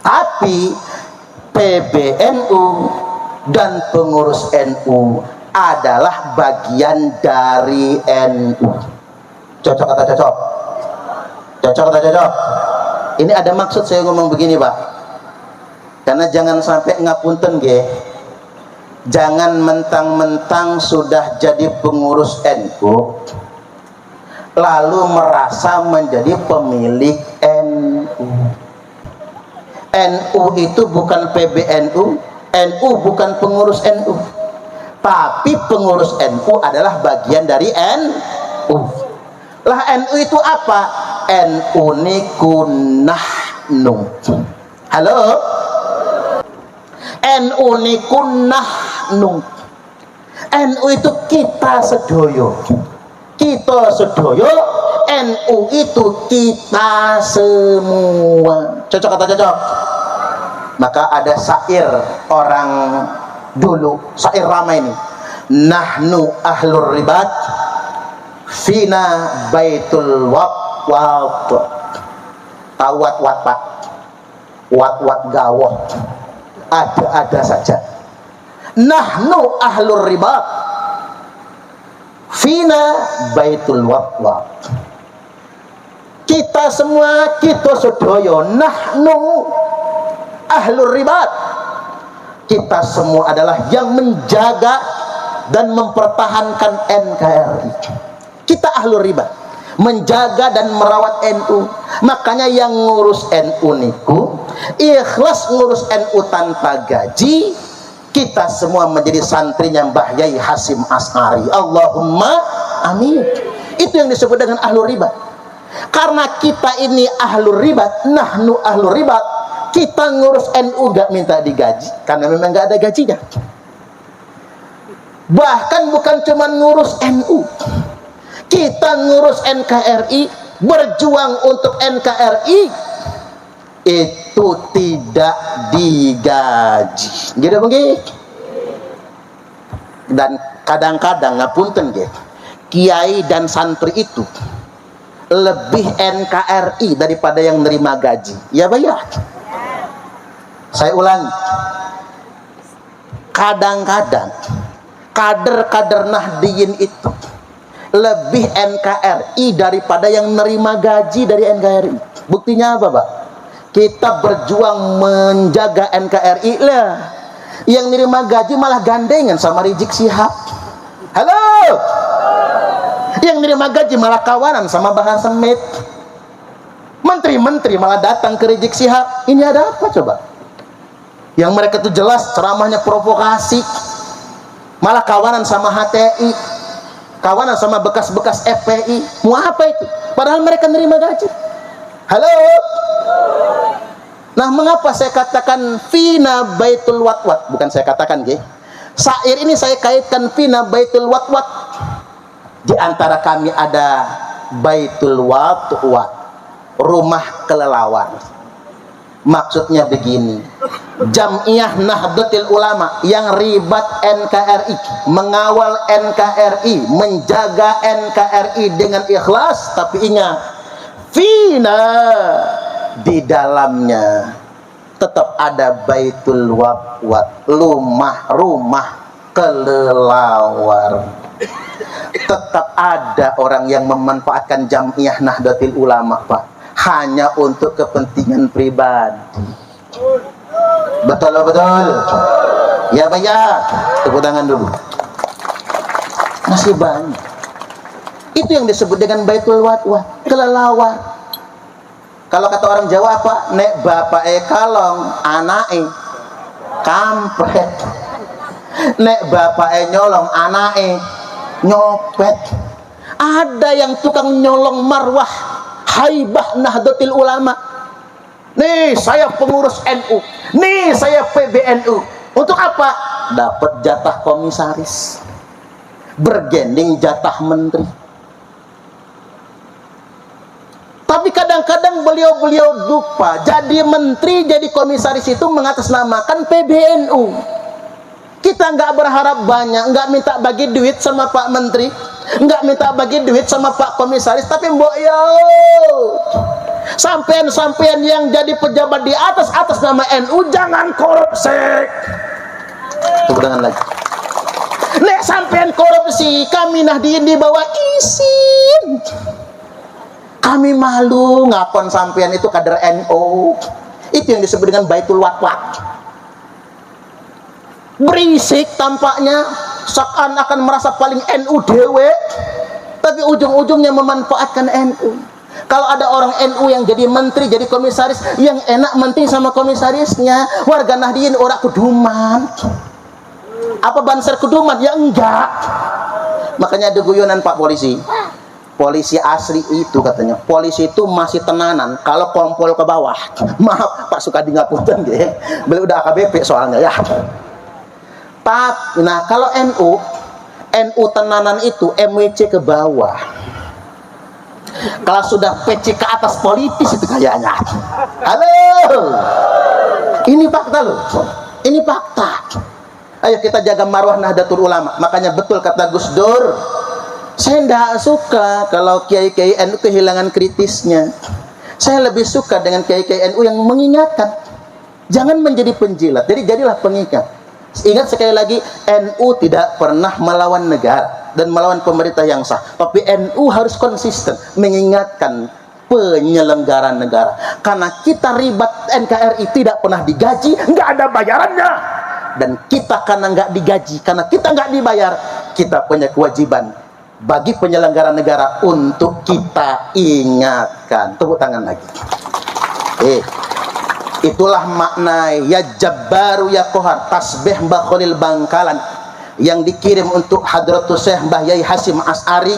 Tapi PBNU dan pengurus NU adalah bagian dari NU. Cocok atau cocok? Cocok atau cocok? Ini ada maksud saya ngomong begini, Pak. Karena jangan sampai ngapunten nggih. Jangan mentang-mentang sudah jadi pengurus NU lalu merasa menjadi pemilik NU. NU itu bukan PBNU, NU bukan pengurus NU. Tapi pengurus NU adalah bagian dari NU. Lah NU itu apa? NU niku nahnu. Halo? NU niku nahnu. NU itu kita sedoyo. Kita sedoyo, NU itu kita semua. Cocok atau cocok? Maka ada syair orang dulu, syair lama ini. Nahnu ahlur ribat fina baitul wat. Tawat wat pak. Wat gawoh. Ada saja. Nahnu ahlur ribat fina baitul wat. Kita semua, kita sedoyo, nahnu ahlur ribat. Kita semua adalah yang menjaga dan mempertahankan NKRI. Kita ahlur ribat, menjaga dan merawat NU. Makanya yang ngurus NU niku ikhlas ngurus NU tanpa gaji. Kita semua menjadi santrinya Mbah Yai Hasyim Asy'ari. Allahumma amin. Itu yang disebut dengan ahlur ribat. Karena kita ini ahlur ribat, nahnu ahlur ribat, kita ngurus NU gak minta digaji karena memang gak ada gajinya. Bahkan bukan cuma ngurus NU, kita ngurus NKRI, berjuang untuk NKRI itu tidak digaji. Gitu begitu. Dan kadang-kadang ngapunten nggih, kiai dan santri itu lebih NKRI daripada yang nerima gaji. Ya bayar. Saya ulangi. Kadang-kadang kader-kader Nahdliyin itu lebih NKRI daripada yang nerima gaji dari NKRI. Buktinya apa, Pak? Kita berjuang menjaga NKRI lah. Yang nerima gaji malah gandengan sama Rizik Syihab. Halo? Yang nerima gaji malah kawanan sama Bahar Smith. Menteri-menteri malah datang ke Rizik Syihab. Ini ada apa coba? Yang mereka tuh jelas ceramahnya provokasi, malah kawanan sama HTI, kawanan sama bekas-bekas FPI. Mau apa itu? Padahal mereka nerima gaji. Halo? Nah, mengapa saya katakan fina baitul watwat? Bukan saya katakan, nggih. Syair ini saya kaitkan fina baitul watwat. Di antara kami ada baitul watwat, rumah kelelawar. Maksudnya begini, Jam'iyah Nahdlatul Ulama yang ribat NKRI, mengawal NKRI, menjaga NKRI dengan ikhlas, tapi ingat, fina, di dalamnya tetap ada baitul watwat, rumah kelelawar. Tetap ada orang yang memanfaatkan Jam'iyah Nahdlatul Ulama, Pak, hanya untuk kepentingan pribadi. Betul. Ya banyak. Tepuk tangan dulu. Masih banyak. Itu yang disebut dengan baitul watwat, kelelawar. Kalau kata orang Jawa apa? Nek bapak kalong, anake kampret. Nek bapak nyolong, anake nyopet. Ada yang tukang nyolong marwah haibah Nahdlatul Ulama. Nih saya pengurus NU, nih saya PBNU. Untuk apa? Dapat jatah komisaris, bergending jatah menteri. Tapi kadang-kadang beliau-beliau lupa, jadi menteri, jadi komisaris itu mengatasnamakan PBNU. Kita nggak berharap banyak, nggak minta bagi duit sama Pak Menteri, nggak minta bagi duit sama Pak Komisaris, tapi mbok yo, sampean-sampean yang jadi pejabat di atas nama NU jangan korupsi. Tepuk tangan lagi. Nek sampean korupsi, kami Nahdien di bawah izin. Kami malu ngapon sampean itu kader NU. Itu yang disebut dengan baitul watwat. Berisik tampaknya, seakan-akan merasa paling NU dewe, tapi ujung-ujungnya memanfaatkan NU. Kalau ada orang NU yang jadi menteri, jadi komisaris, yang enak menteri sama komisarisnya, warga Nahdien ora kuduman. Apa banser kuduman? Ya enggak. Makanya ada guyonan Pak Polisi. Polisi asli itu katanya, polisi itu masih tenanan kalau kompol ke bawah. Maaf Pak Sukadi ngapunten nggih. Beliau udah AKBP soalnya ya. Nah kalau NU tenanan itu MWC ke bawah. Kalau sudah PC ke atas politis itu kayaknya. Halo, ini fakta loh, ini fakta. Ayo kita jaga marwah Nahdlatul Ulama. Makanya betul kata Gus Dur, saya tidak suka kalau kiai-kiai NU kehilangan kritisnya. Saya lebih suka dengan kiai-kiai NU yang mengingatkan, jangan menjadi penjilat, jadi jadilah pengingat. Ingat sekali lagi, NU tidak pernah melawan negara dan melawan pemerintah yang sah. Tapi NU harus konsisten mengingatkan penyelenggaraan negara. Karena kita ribat NKRI tidak pernah digaji, nggak ada bayarannya. Dan kita karena nggak digaji, karena kita nggak dibayar, kita punya kewajiban bagi penyelenggara negara untuk kita ingatkan. Tepuk tangan lagi. Itulah makna ya Jabbaru ya Qahar, tasbih Mbah Khalil Bangkalan yang dikirim untuk Hadratus Syekh Mbah Yai Hasyim As'ari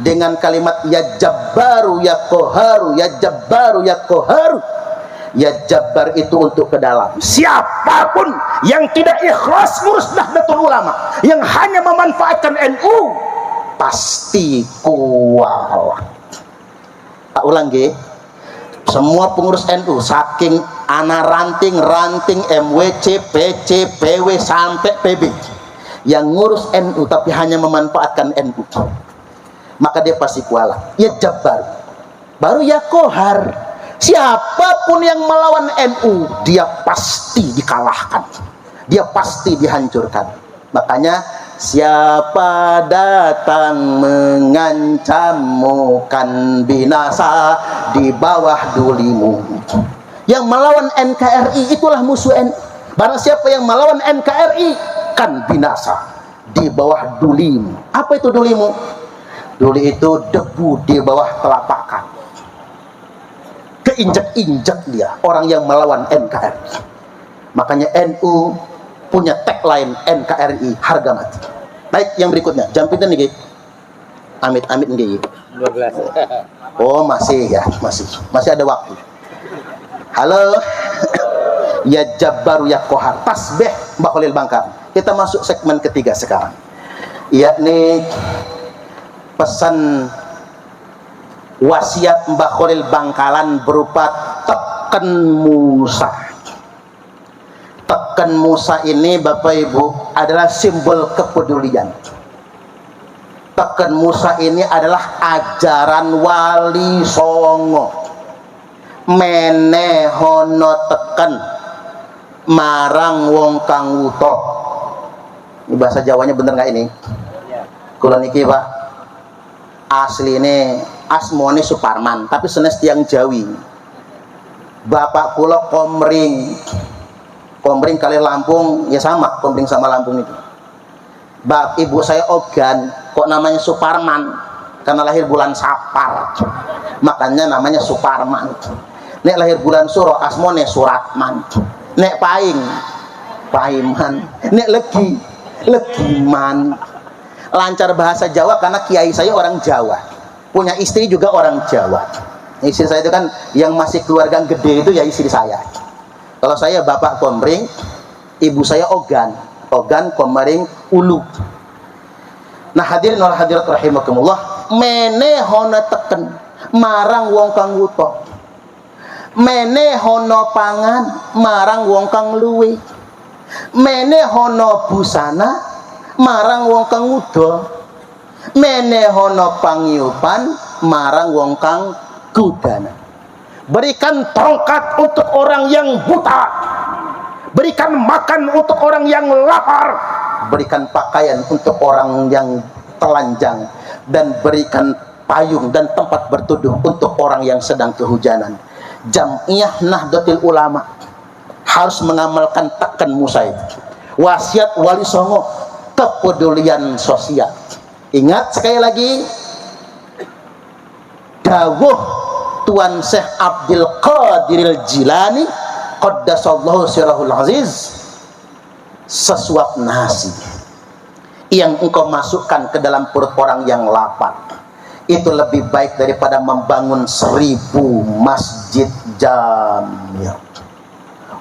dengan kalimat ya Jabbaru ya Qaharu, ya Jabbaru ya Qaharu. Ya Jabbar itu untuk ke dalam. Siapapun yang tidak ikhlas ngurus Nahdlatul Ulama, yang hanya memanfaatkan NU, pasti kualat. Tak ulang nggih. Semua pengurus NU saking ana ranting MWC, PC, PW sampai PB yang ngurus NU tapi hanya memanfaatkan NU, maka dia pasti kualat. Ya Jabbar, baru ya Qahar. Siapapun yang melawan NU, dia pasti dikalahkan, dia pasti dihancurkan. Makanya siapa datang mengancammu kan binasa di bawah dulimu. Yang melawan NKRI itulah musuh NU. Barang siapa yang melawan NKRI kan binasa di bawah dulimu. Apa itu dulimu? Duli itu debu di bawah telapak kaki. Keinjak-injak dia orang yang melawan NKRI. Makanya NU punya tagline NKRI harga mati. Baik, yang berikutnya jam pinten nih, amit-amit nggih. 12. Oh, masih ya, masih ada waktu. Halo. Ya Jabbaru ya Qahar, tasbih Mbah Khalil Bangkalan. Kita masuk segmen ketiga sekarang, yakni pesan wasiat Mbah Khalil Bangkalan berupa teken Musa. Teken Musa ini Bapak Ibu adalah simbol kepedulian. Teken Musa ini adalah ajaran Wali Songo. Menehono teken marang wong kang wuta. Ini bahasa Jawanya bener nggak ini? Kula niki Pak, asline asmone Suparman, tapi senes tiang Jawi. Bapak kula Komring. Komering kali Lampung ya sama, Komering sama Lampung itu. Ibu saya Ogan, kok namanya Suparman? Karena lahir bulan Sapar, makanya namanya Suparman. Nek lahir bulan Suro, asmone Suratman. Nek Paing, Paiman. Nek Legi, Legiman. Lancar bahasa Jawa karena kiai saya orang Jawa, punya istri juga orang Jawa. Istri saya itu kan yang masih keluarga gede itu ya istri saya. Kalau saya bapak Komering, ibu saya Ogan Komering Ulu. Nah hadirin wal hadirat rahimakumullah, mene hono teken marang wong kang wuta, mene hono pangan marang wong kang luwe, mene hono busana marang wong kang uda, mene hono pangiupan marang wong kang kudana. Berikan tongkat untuk orang yang buta, berikan makan untuk orang yang lapar, berikan pakaian untuk orang yang telanjang, dan berikan payung dan tempat berteduh untuk orang yang sedang kehujanan. Jam'iyah Nahdlatul Ulama harus mengamalkan takkan Musa itu. Wasiat Wali Songo, kepedulian sosial. Ingat sekali lagi, dawuh Tuan Syekh Abdul Qadiril Jilani qaddasallahu sirrahul aziz, sesuap nasi yang engkau masukkan ke dalam perut orang yang lapar itu lebih baik daripada membangun 1000 masjid jami'.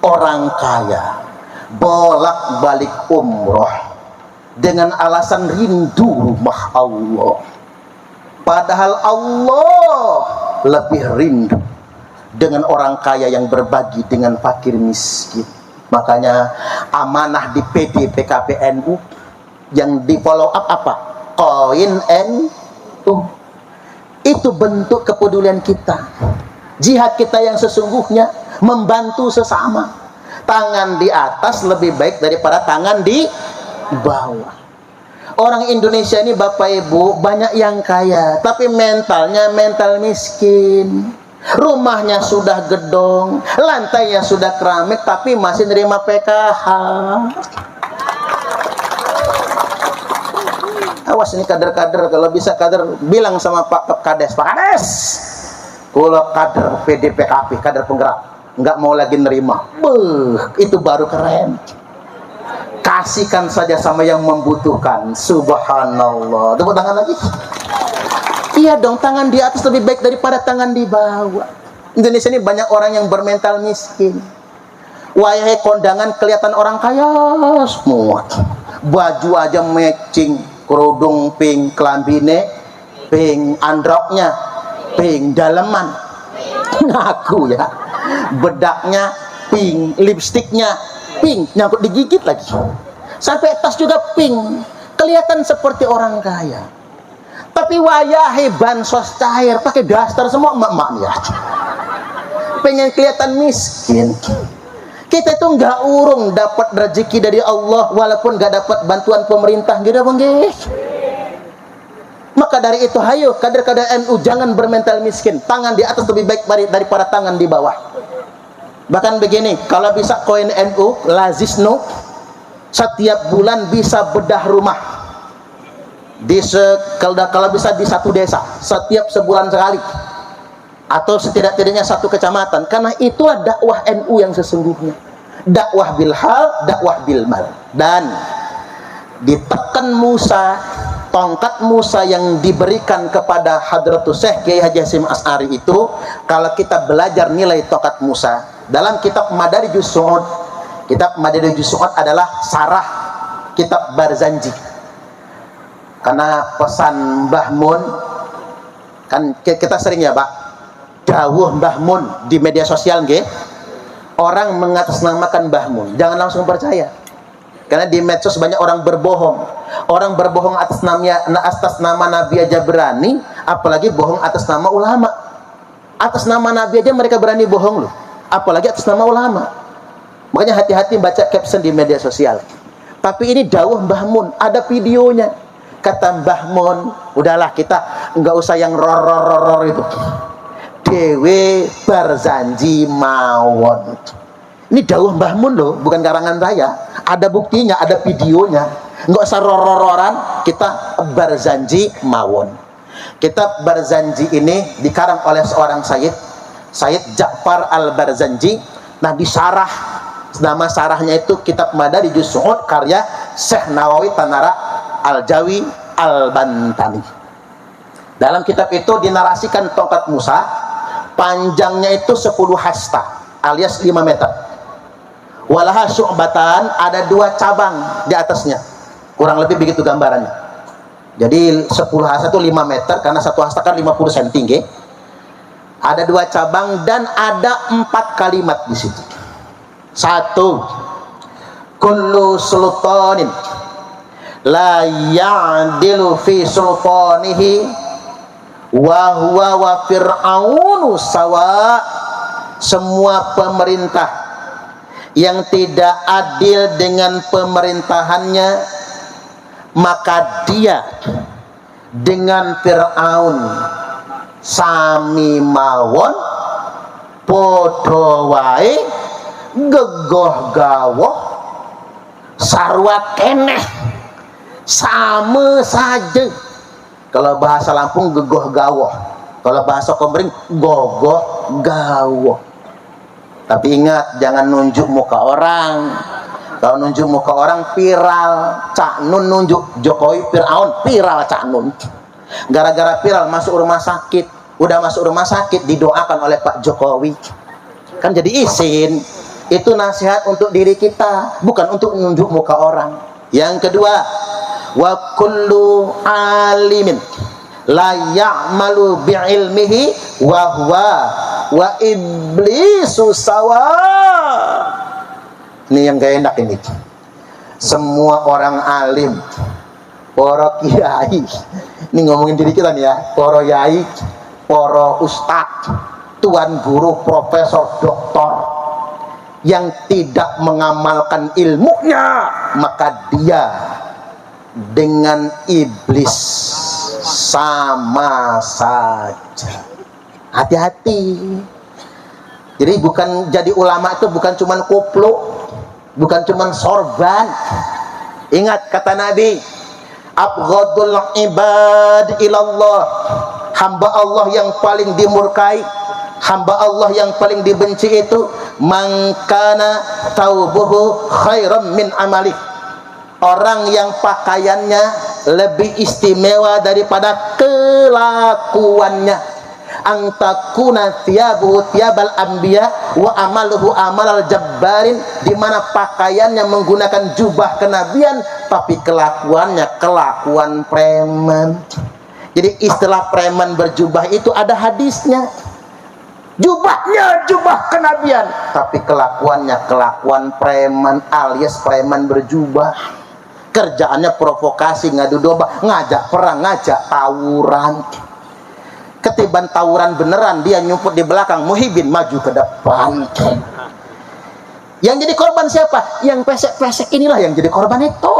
Orang kaya bolak-balik umroh dengan alasan rindu rumah Allah, padahal Allah lebih rindu dengan orang kaya yang berbagi dengan fakir miskin. Makanya amanah di PD PKP NU yang di follow up apa? Koin NU. Itu bentuk kepedulian kita, jihad kita yang sesungguhnya, membantu sesama. Tangan di atas lebih baik daripada tangan di bawah. Orang Indonesia ini Bapak Ibu banyak yang kaya, tapi mentalnya mental miskin. Rumahnya sudah gedong, lantainya sudah keramik, tapi masih nerima PKH. Awas ini kader-kader, kalau bisa kader bilang sama Pak Kades, Pak Kades, kalau kader PDPKP, kader penggerak, nggak mau lagi nerima. Itu baru keren. Kasihkan saja sama yang membutuhkan. Subhanallah. Tepuk tangan lagi. Iya dong, tangan di atas lebih baik daripada tangan di bawah. Indonesia ini banyak orang yang bermental miskin. Wayai kondangan kelihatan orang kaya semua. Baju aja matching, kerudung pink, kelambine pink, androknya pink, daleman ngaku ya, bedaknya pink, lipstiknya pink, nyangkut digigit lagi, sampai tas juga pink, kelihatan seperti orang kaya. Tapi wayahe bansos cair pakai daster semua emak-emak ya, pengen kelihatan miskin. Kita itu nggak urung dapat rezeki dari Allah walaupun nggak dapat bantuan pemerintah gitu bang guys. Maka dari itu hayo kader-kader NU jangan bermental miskin. Tangan di atas lebih baik daripada tangan di bawah. Bahkan begini, kalau bisa koin NU lazisno setiap bulan bisa bedah rumah kalau bisa di satu desa setiap sebulan sekali, atau setidak-tidaknya satu kecamatan, karena itulah dakwah NU yang sesungguhnya, dakwah bil hal, dakwah bil mal. Dan ditekan Musa, tongkat Musa yang diberikan kepada Hadratus Syekh Kiai Haji Hasyim Asy'ari itu, kalau kita belajar nilai tongkat Musa dalam kitab Madarijus Su'ud, kitab Madarijus Su'ud adalah sarah kitab Barzanji. Karena pesan Mbah Mun, kan kita sering ya Pak, dawuh Mbah Mun di media sosial nggih, orang mengatasnamakan Mbah Mun, jangan langsung percaya. Karena di medsos banyak orang berbohong. Orang berbohong atas nama Nabi aja berani, apalagi bohong atas nama ulama. Atas nama Nabi aja mereka berani bohong loh, apalagi atas nama ulama. Makanya hati-hati baca caption di media sosial. Tapi ini dawuh Mbah Mun, ada videonya. Kata Mbah Mun, udahlah kita nggak usah yang ror itu. Dewe Barzanji mawon. Ini dawuh Mbah Mun loh, bukan karangan saya. Ada buktinya, ada videonya. Nggak usah rororan, kita berzanji mawon. Kitab Barzanji ini dikarang oleh seorang Sayyid Ja'far Al-Barzanji. Nah, disarah, nama sarahnya itu kitab Madarijus Su'ud karya Syekh Nawawi Tanara Al-Jawi Al-Bantani. Dalam kitab itu dinarasikan tongkat Musa, panjangnya itu 10 hasta alias 5 meter. Walaha syu'batan, ada 2 cabang di atasnya. Kurang lebih begitu gambarannya. Jadi 10 hasta itu 5 meter, karena 1 hasta kan 50 cm. Ada 2 cabang dan ada 4 kalimat di situ. 1, kullu sultanin la ya'dilu fi sultanihi wa huwa wa fir'aunu sawa. Semua pemerintah yang tidak adil dengan pemerintahannya, maka dia dengan Fir'aun sami mawon podo wae gegoh gawoh sarwa keneh, sama saja. Kalau bahasa Lampung gegoh gawoh, kalau bahasa Komering gogoh gawoh. Tapi ingat, jangan nunjuk muka orang. Kalau nunjuk muka orang viral. Cak Nun nunjuk Jokowi, Fir'aun viral Cak Nun. Gara-gara viral masuk rumah sakit. Udah masuk rumah sakit didoakan oleh Pak Jokowi. Kan jadi izin. Itu nasihat untuk diri kita, bukan untuk nunjuk muka orang. Yang kedua, wa kullu alimin la ya'malu bi'ilmihi wa huwa wa iblisu sawa. Ini yang gak enak ini. Semua orang alim, para kiai, ini ngomongin diri kita nih ya, para yai, para ustadz, tuan guru, profesor, doktor, yang tidak mengamalkan ilmunya, maka dia dengan iblis sama saja. Hati-hati. Jadi bukan jadi ulama itu bukan cuman koplo, bukan cuman sorban. Ingat kata Nabi, abghadul ibad ilallah, hamba Allah yang paling dimurkai, hamba Allah yang paling dibenci itu man kana taubuhu khairan min amali, orang yang pakaiannya lebih istimewa daripada kelakuannya. Antakuna thiyabuhu thiyabal anbiya wa amaluhu amalal jabbarin, di mana pakaiannya menggunakan jubah kenabian tapi kelakuannya kelakuan preman. Jadi istilah preman berjubah itu ada hadisnya. Jubahnya jubah kenabian tapi kelakuannya kelakuan preman alias preman berjubah. Kerjaannya provokasi, ngadu domba, ngajak perang, ngajak tawuran. Ketiban tawuran beneran, dia nyumput di belakang, Muhibin maju ke depan. Yang jadi korban siapa? Yang pesek-pesek inilah yang jadi korban itu.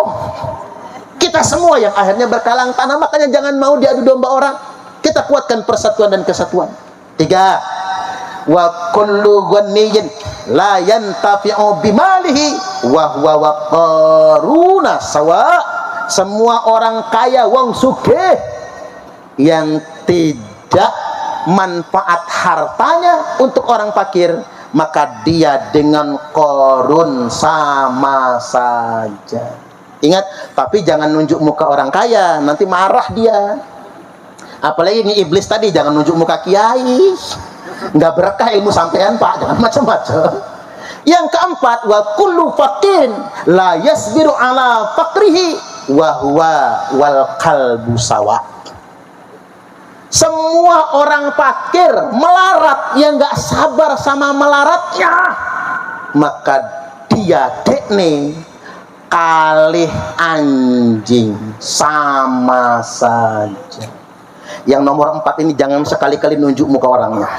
Kita semua yang akhirnya berkalang tanah. Makanya jangan mau diadu domba orang. Kita kuatkan persatuan dan kesatuan. 3, wa kullu ghaniyyin la yantafi'u bimalihi wa huwa waqaruna sawa. Semua orang kaya wong sugih yang tidak manfaat hartanya untuk orang fakir, maka dia dengan korun sama saja. Ingat, tapi jangan nunjuk muka orang kaya, nanti marah dia. Apalagi ini iblis tadi, jangan nunjuk muka kiai, nggak berkah ilmu sampean pak, jangan macam-macam. Yang keempat, wa kullu faqirin la yasbiru ala faqrihi wa huwa wal qalbu sawa. Semua orang fakir melarat yang nggak sabar sama melaratnya, maka dia dekne kalih anjing sama saja. Yang nomor 4 ini jangan sekali-kali nunjuk muka orangnya.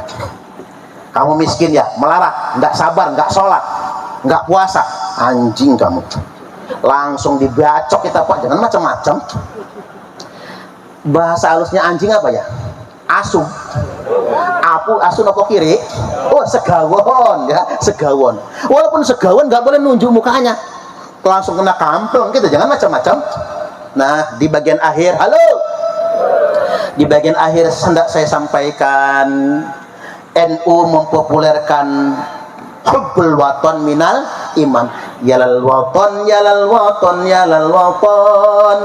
Kamu miskin ya, melarat, nggak sabar, nggak sholat, nggak puasa, anjing kamu. Langsung dibacok kita pak, jangan macam-macam. Bahasa halusnya anjing apa ya? Asu. asun apa kiri? Oh, segawon ya, segawon. Walaupun segawon nggak boleh nunjuk mukanya, langsung kena kampung gitu, jangan macam-macam. Nah, di bagian akhir, halo, di bagian akhir hendak saya sampaikan, NU mempopulerkan hubbul waton minal iman. Yalal waton, yalal waton, yalal waton,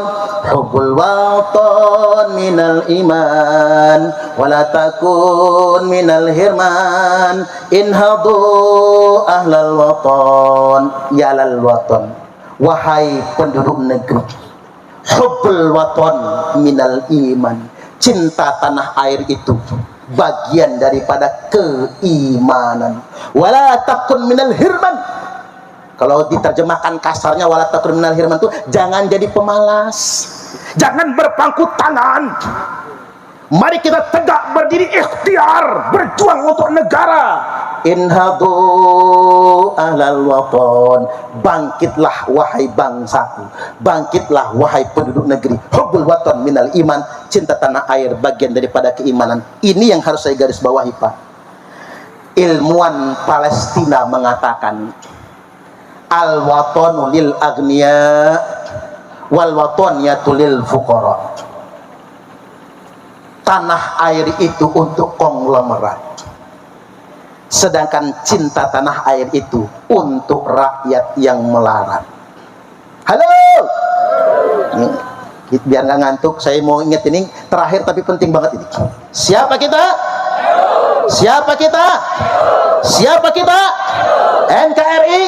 hubbul waton minal iman, wala takun minal hirman, inhadu ahlal waton. Yalal waton, wahai penduduk negeri, hubbul waton minal iman, cinta tanah air itu bagian daripada keimanan. Wala takun minal hirman, kalau diterjemahkan kasarnya wala takun minal hirman itu jangan jadi pemalas, jangan berpangku tangan. Mari kita tegak berdiri, ikhtiar berjuang untuk negara. Inhadu ahlal waton, bangkitlah wahai bangsaku, bangkitlah wahai penduduk negeri. Hubbul waton minal iman, cinta tanah air bagian daripada keimanan. Ini yang harus saya garis bawahi, Pak. Ilmuwan Palestina mengatakan al watonu lil agniya wal watoniyatu lil fuqara. Tanah air itu untuk konglomerat, sedangkan cinta tanah air itu untuk rakyat yang melarat. Halo, nih, biar nggak ngantuk, saya mau ingat ini terakhir tapi penting banget ini. Siapa kita? Siapa kita? Siapa kita? NKRI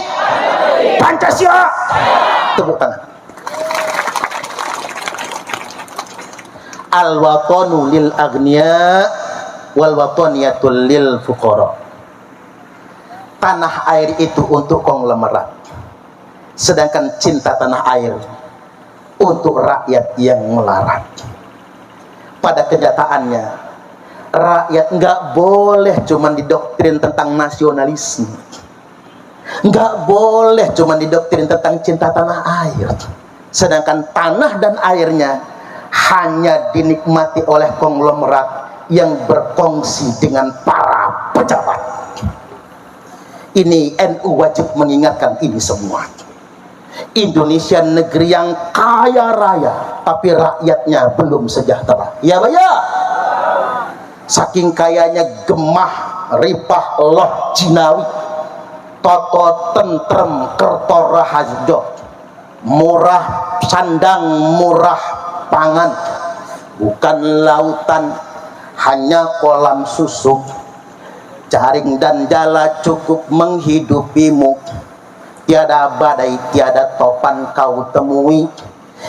Pancasila. Tepuk tangan. Al watonu lil agniya wal watoniyatul lil fuqara. Tanah air itu untuk konglomerat, sedangkan cinta tanah air untuk rakyat yang melarat. Pada kenyataannya, rakyat nggak boleh cuma didoktrin tentang nasionalisme, nggak boleh cuma didoktrin tentang cinta tanah air, sedangkan tanah dan airnya hanya dinikmati oleh konglomerat yang berkongsi dengan para pejabat. Ini NU wajib mengingatkan ini semua. Indonesia negeri yang kaya raya, tapi rakyatnya belum sejahtera. Ya, Pak ya. Saking kayanya gemah, ripah, loh jinawi, toto tentrem, kerto rahajo, murah sandang, murah pangan, bukan lautan, hanya kolam susu, jaring dan jala cukup menghidupimu. Tiada badai, tiada topan kau temui,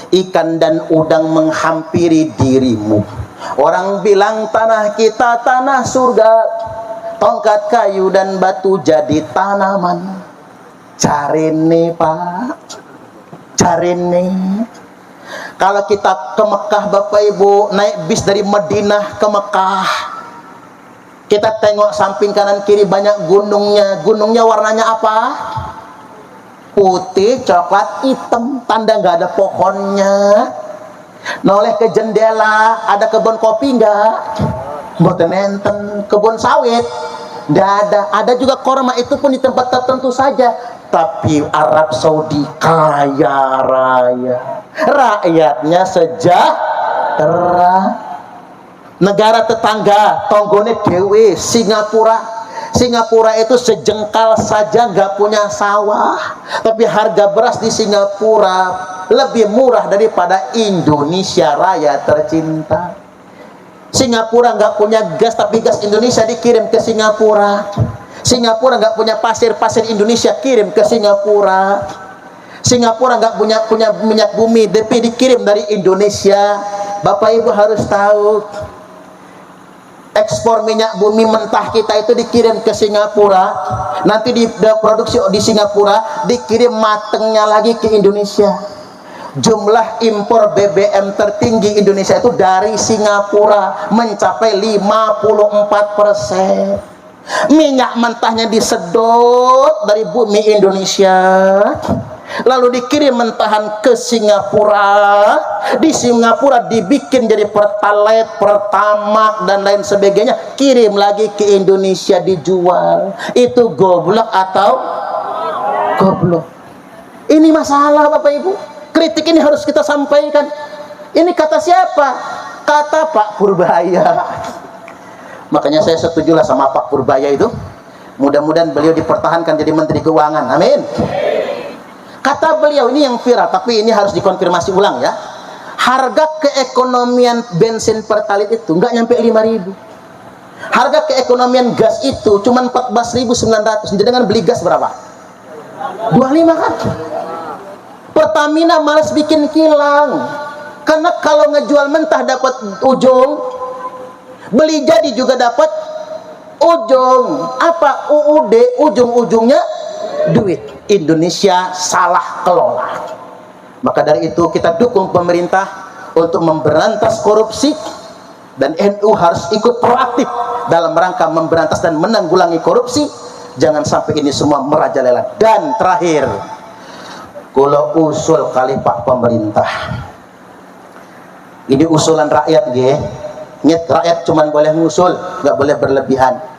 ikan dan udang menghampiri dirimu. Orang bilang tanah kita tanah surga, tongkat kayu dan batu jadi tanaman. Carine Pak, carine. Kalau kita ke Mekah Bapak Ibu, naik bis dari Madinah ke Mekah, kita tengok samping kanan kiri banyak gunungnya. Gunungnya warnanya apa? Putih, coklat, hitam, tanda nggak ada pohonnya. Noleh ke jendela, ada kebun kopi nggak? Mboten enten. Kebun sawit nggak ada. Ada juga korma, itu pun di tempat tertentu saja. Tapi Arab Saudi kaya raya, rakyatnya sejahtera. Negara tetangga tonggone dewe, Singapura. Singapura itu sejengkal saja nggak punya sawah, tapi harga beras di Singapura lebih murah daripada Indonesia Raya tercinta. Singapura nggak punya gas, tapi gas Indonesia dikirim ke Singapura. Singapura nggak punya pasir, pasir Indonesia kirim ke Singapura. Singapura nggak punya minyak bumi, tapi dikirim dari Indonesia. Bapak Ibu harus tahu, ekspor minyak bumi mentah kita itu dikirim ke Singapura, nanti diproduksi di Singapura, dikirim matengnya lagi ke Indonesia. Jumlah impor BBM tertinggi Indonesia itu dari Singapura, mencapai 54%. Minyak mentahnya disedot dari bumi Indonesia, lalu dikirim mentahan ke Singapura. Di Singapura dibikin jadi Pertalite, Pertamax dan lain sebagainya, kirim lagi ke Indonesia dijual. Itu goblok atau goblok? Ini masalah Bapak Ibu. Kritik ini harus kita sampaikan. Ini kata siapa? Kata Pak Purbaya. Makanya saya setujulah sama Pak Purbaya itu. Mudah-mudahan beliau dipertahankan jadi Menteri Keuangan. Amin. Kata beliau, ini yang viral, tapi ini harus dikonfirmasi ulang ya. Harga keekonomian bensin Pertalite itu nggak nyampe 5.000. Harga keekonomian gas itu cuma 14.900. Jadi dengan beli gas berapa? 25 kan? Pertamina malas bikin kilang. Karena kalau ngejual mentah dapat ujung, beli jadi juga dapat ujung. Apa? UUD, ujung-ujungnya duit. Indonesia salah kelola. Maka dari itu kita dukung pemerintah untuk memberantas korupsi, dan NU harus ikut proaktif dalam rangka memberantas dan menanggulangi korupsi. Jangan sampai ini semua merajalela. Dan terakhir, kalau usul kali Pak pemerintah, ini usulan rakyat nggih. Ingat, rakyat cuma boleh ngusul, nggak boleh berlebihan.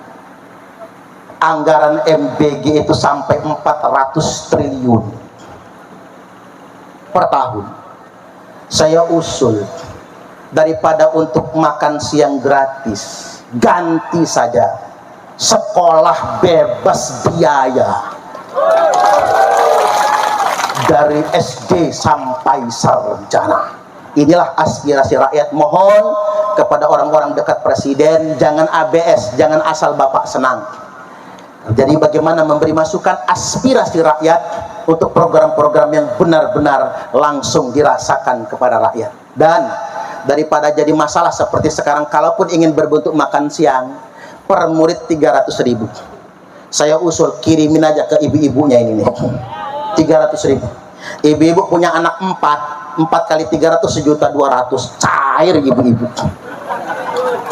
Anggaran MBG itu sampai 400 triliun per tahun. Saya usul, daripada untuk makan siang gratis, ganti saja sekolah bebas biaya dari SD sampai sarjana. Inilah aspirasi rakyat. Mohon kepada orang-orang dekat presiden, jangan ABS, jangan asal Bapak senang. Jadi bagaimana memberi masukan aspirasi rakyat untuk program-program yang benar-benar langsung dirasakan kepada rakyat. Dan daripada jadi masalah seperti sekarang, kalaupun ingin berbentuk makan siang per murid 300.000, saya usul kirimin aja ke ibu-ibunya ini nih, 300.000. Ibu-ibu punya anak 4 kali 300 1.200.000, cair ibu-ibu.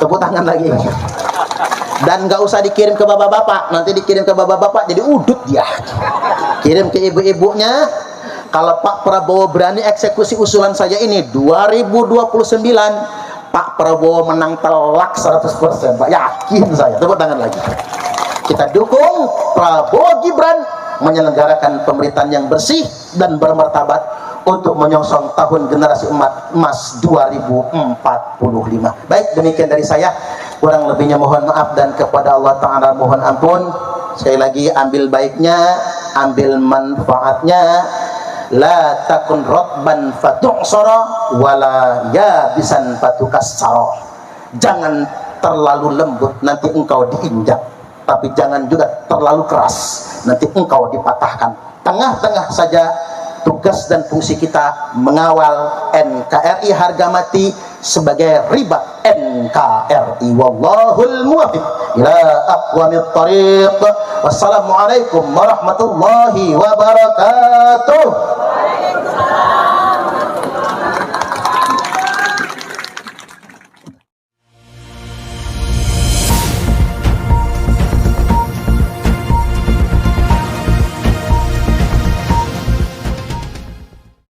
Tepuk tangan lagi. Dan nggak usah dikirim ke bapak-bapak, nanti dikirim ke bapak-bapak jadi udut dia. Kirim ke ibu-ibunya. Kalau Pak Prabowo berani eksekusi usulan saya ini, 2029 Pak Prabowo menang telak 100%, Pak, yakin saya. Tepuk tangan lagi. Kita dukung Prabowo Gibran menyelenggarakan pemerintahan yang bersih dan bermartabat untuk menyongsong tahun generasi emas 2045. Baik, demikian dari saya. Kurang lebihnya mohon maaf, dan kepada Allah Ta'ala mohon ampun. Sekali lagi, ambil baiknya, ambil manfaatnya. La takun rotban fatu'sara wala yabisan fatukassara. Jangan terlalu lembut, nanti engkau diinjak. Tapi jangan juga terlalu keras, nanti engkau dipatahkan. Tengah-tengah saja tugas dan fungsi kita mengawal NKRI harga mati sebagai riba NKRI. Wallahul muwaffiq ila aqwamit thariq. Wassalamualaikum warahmatullahi wabarakatuh.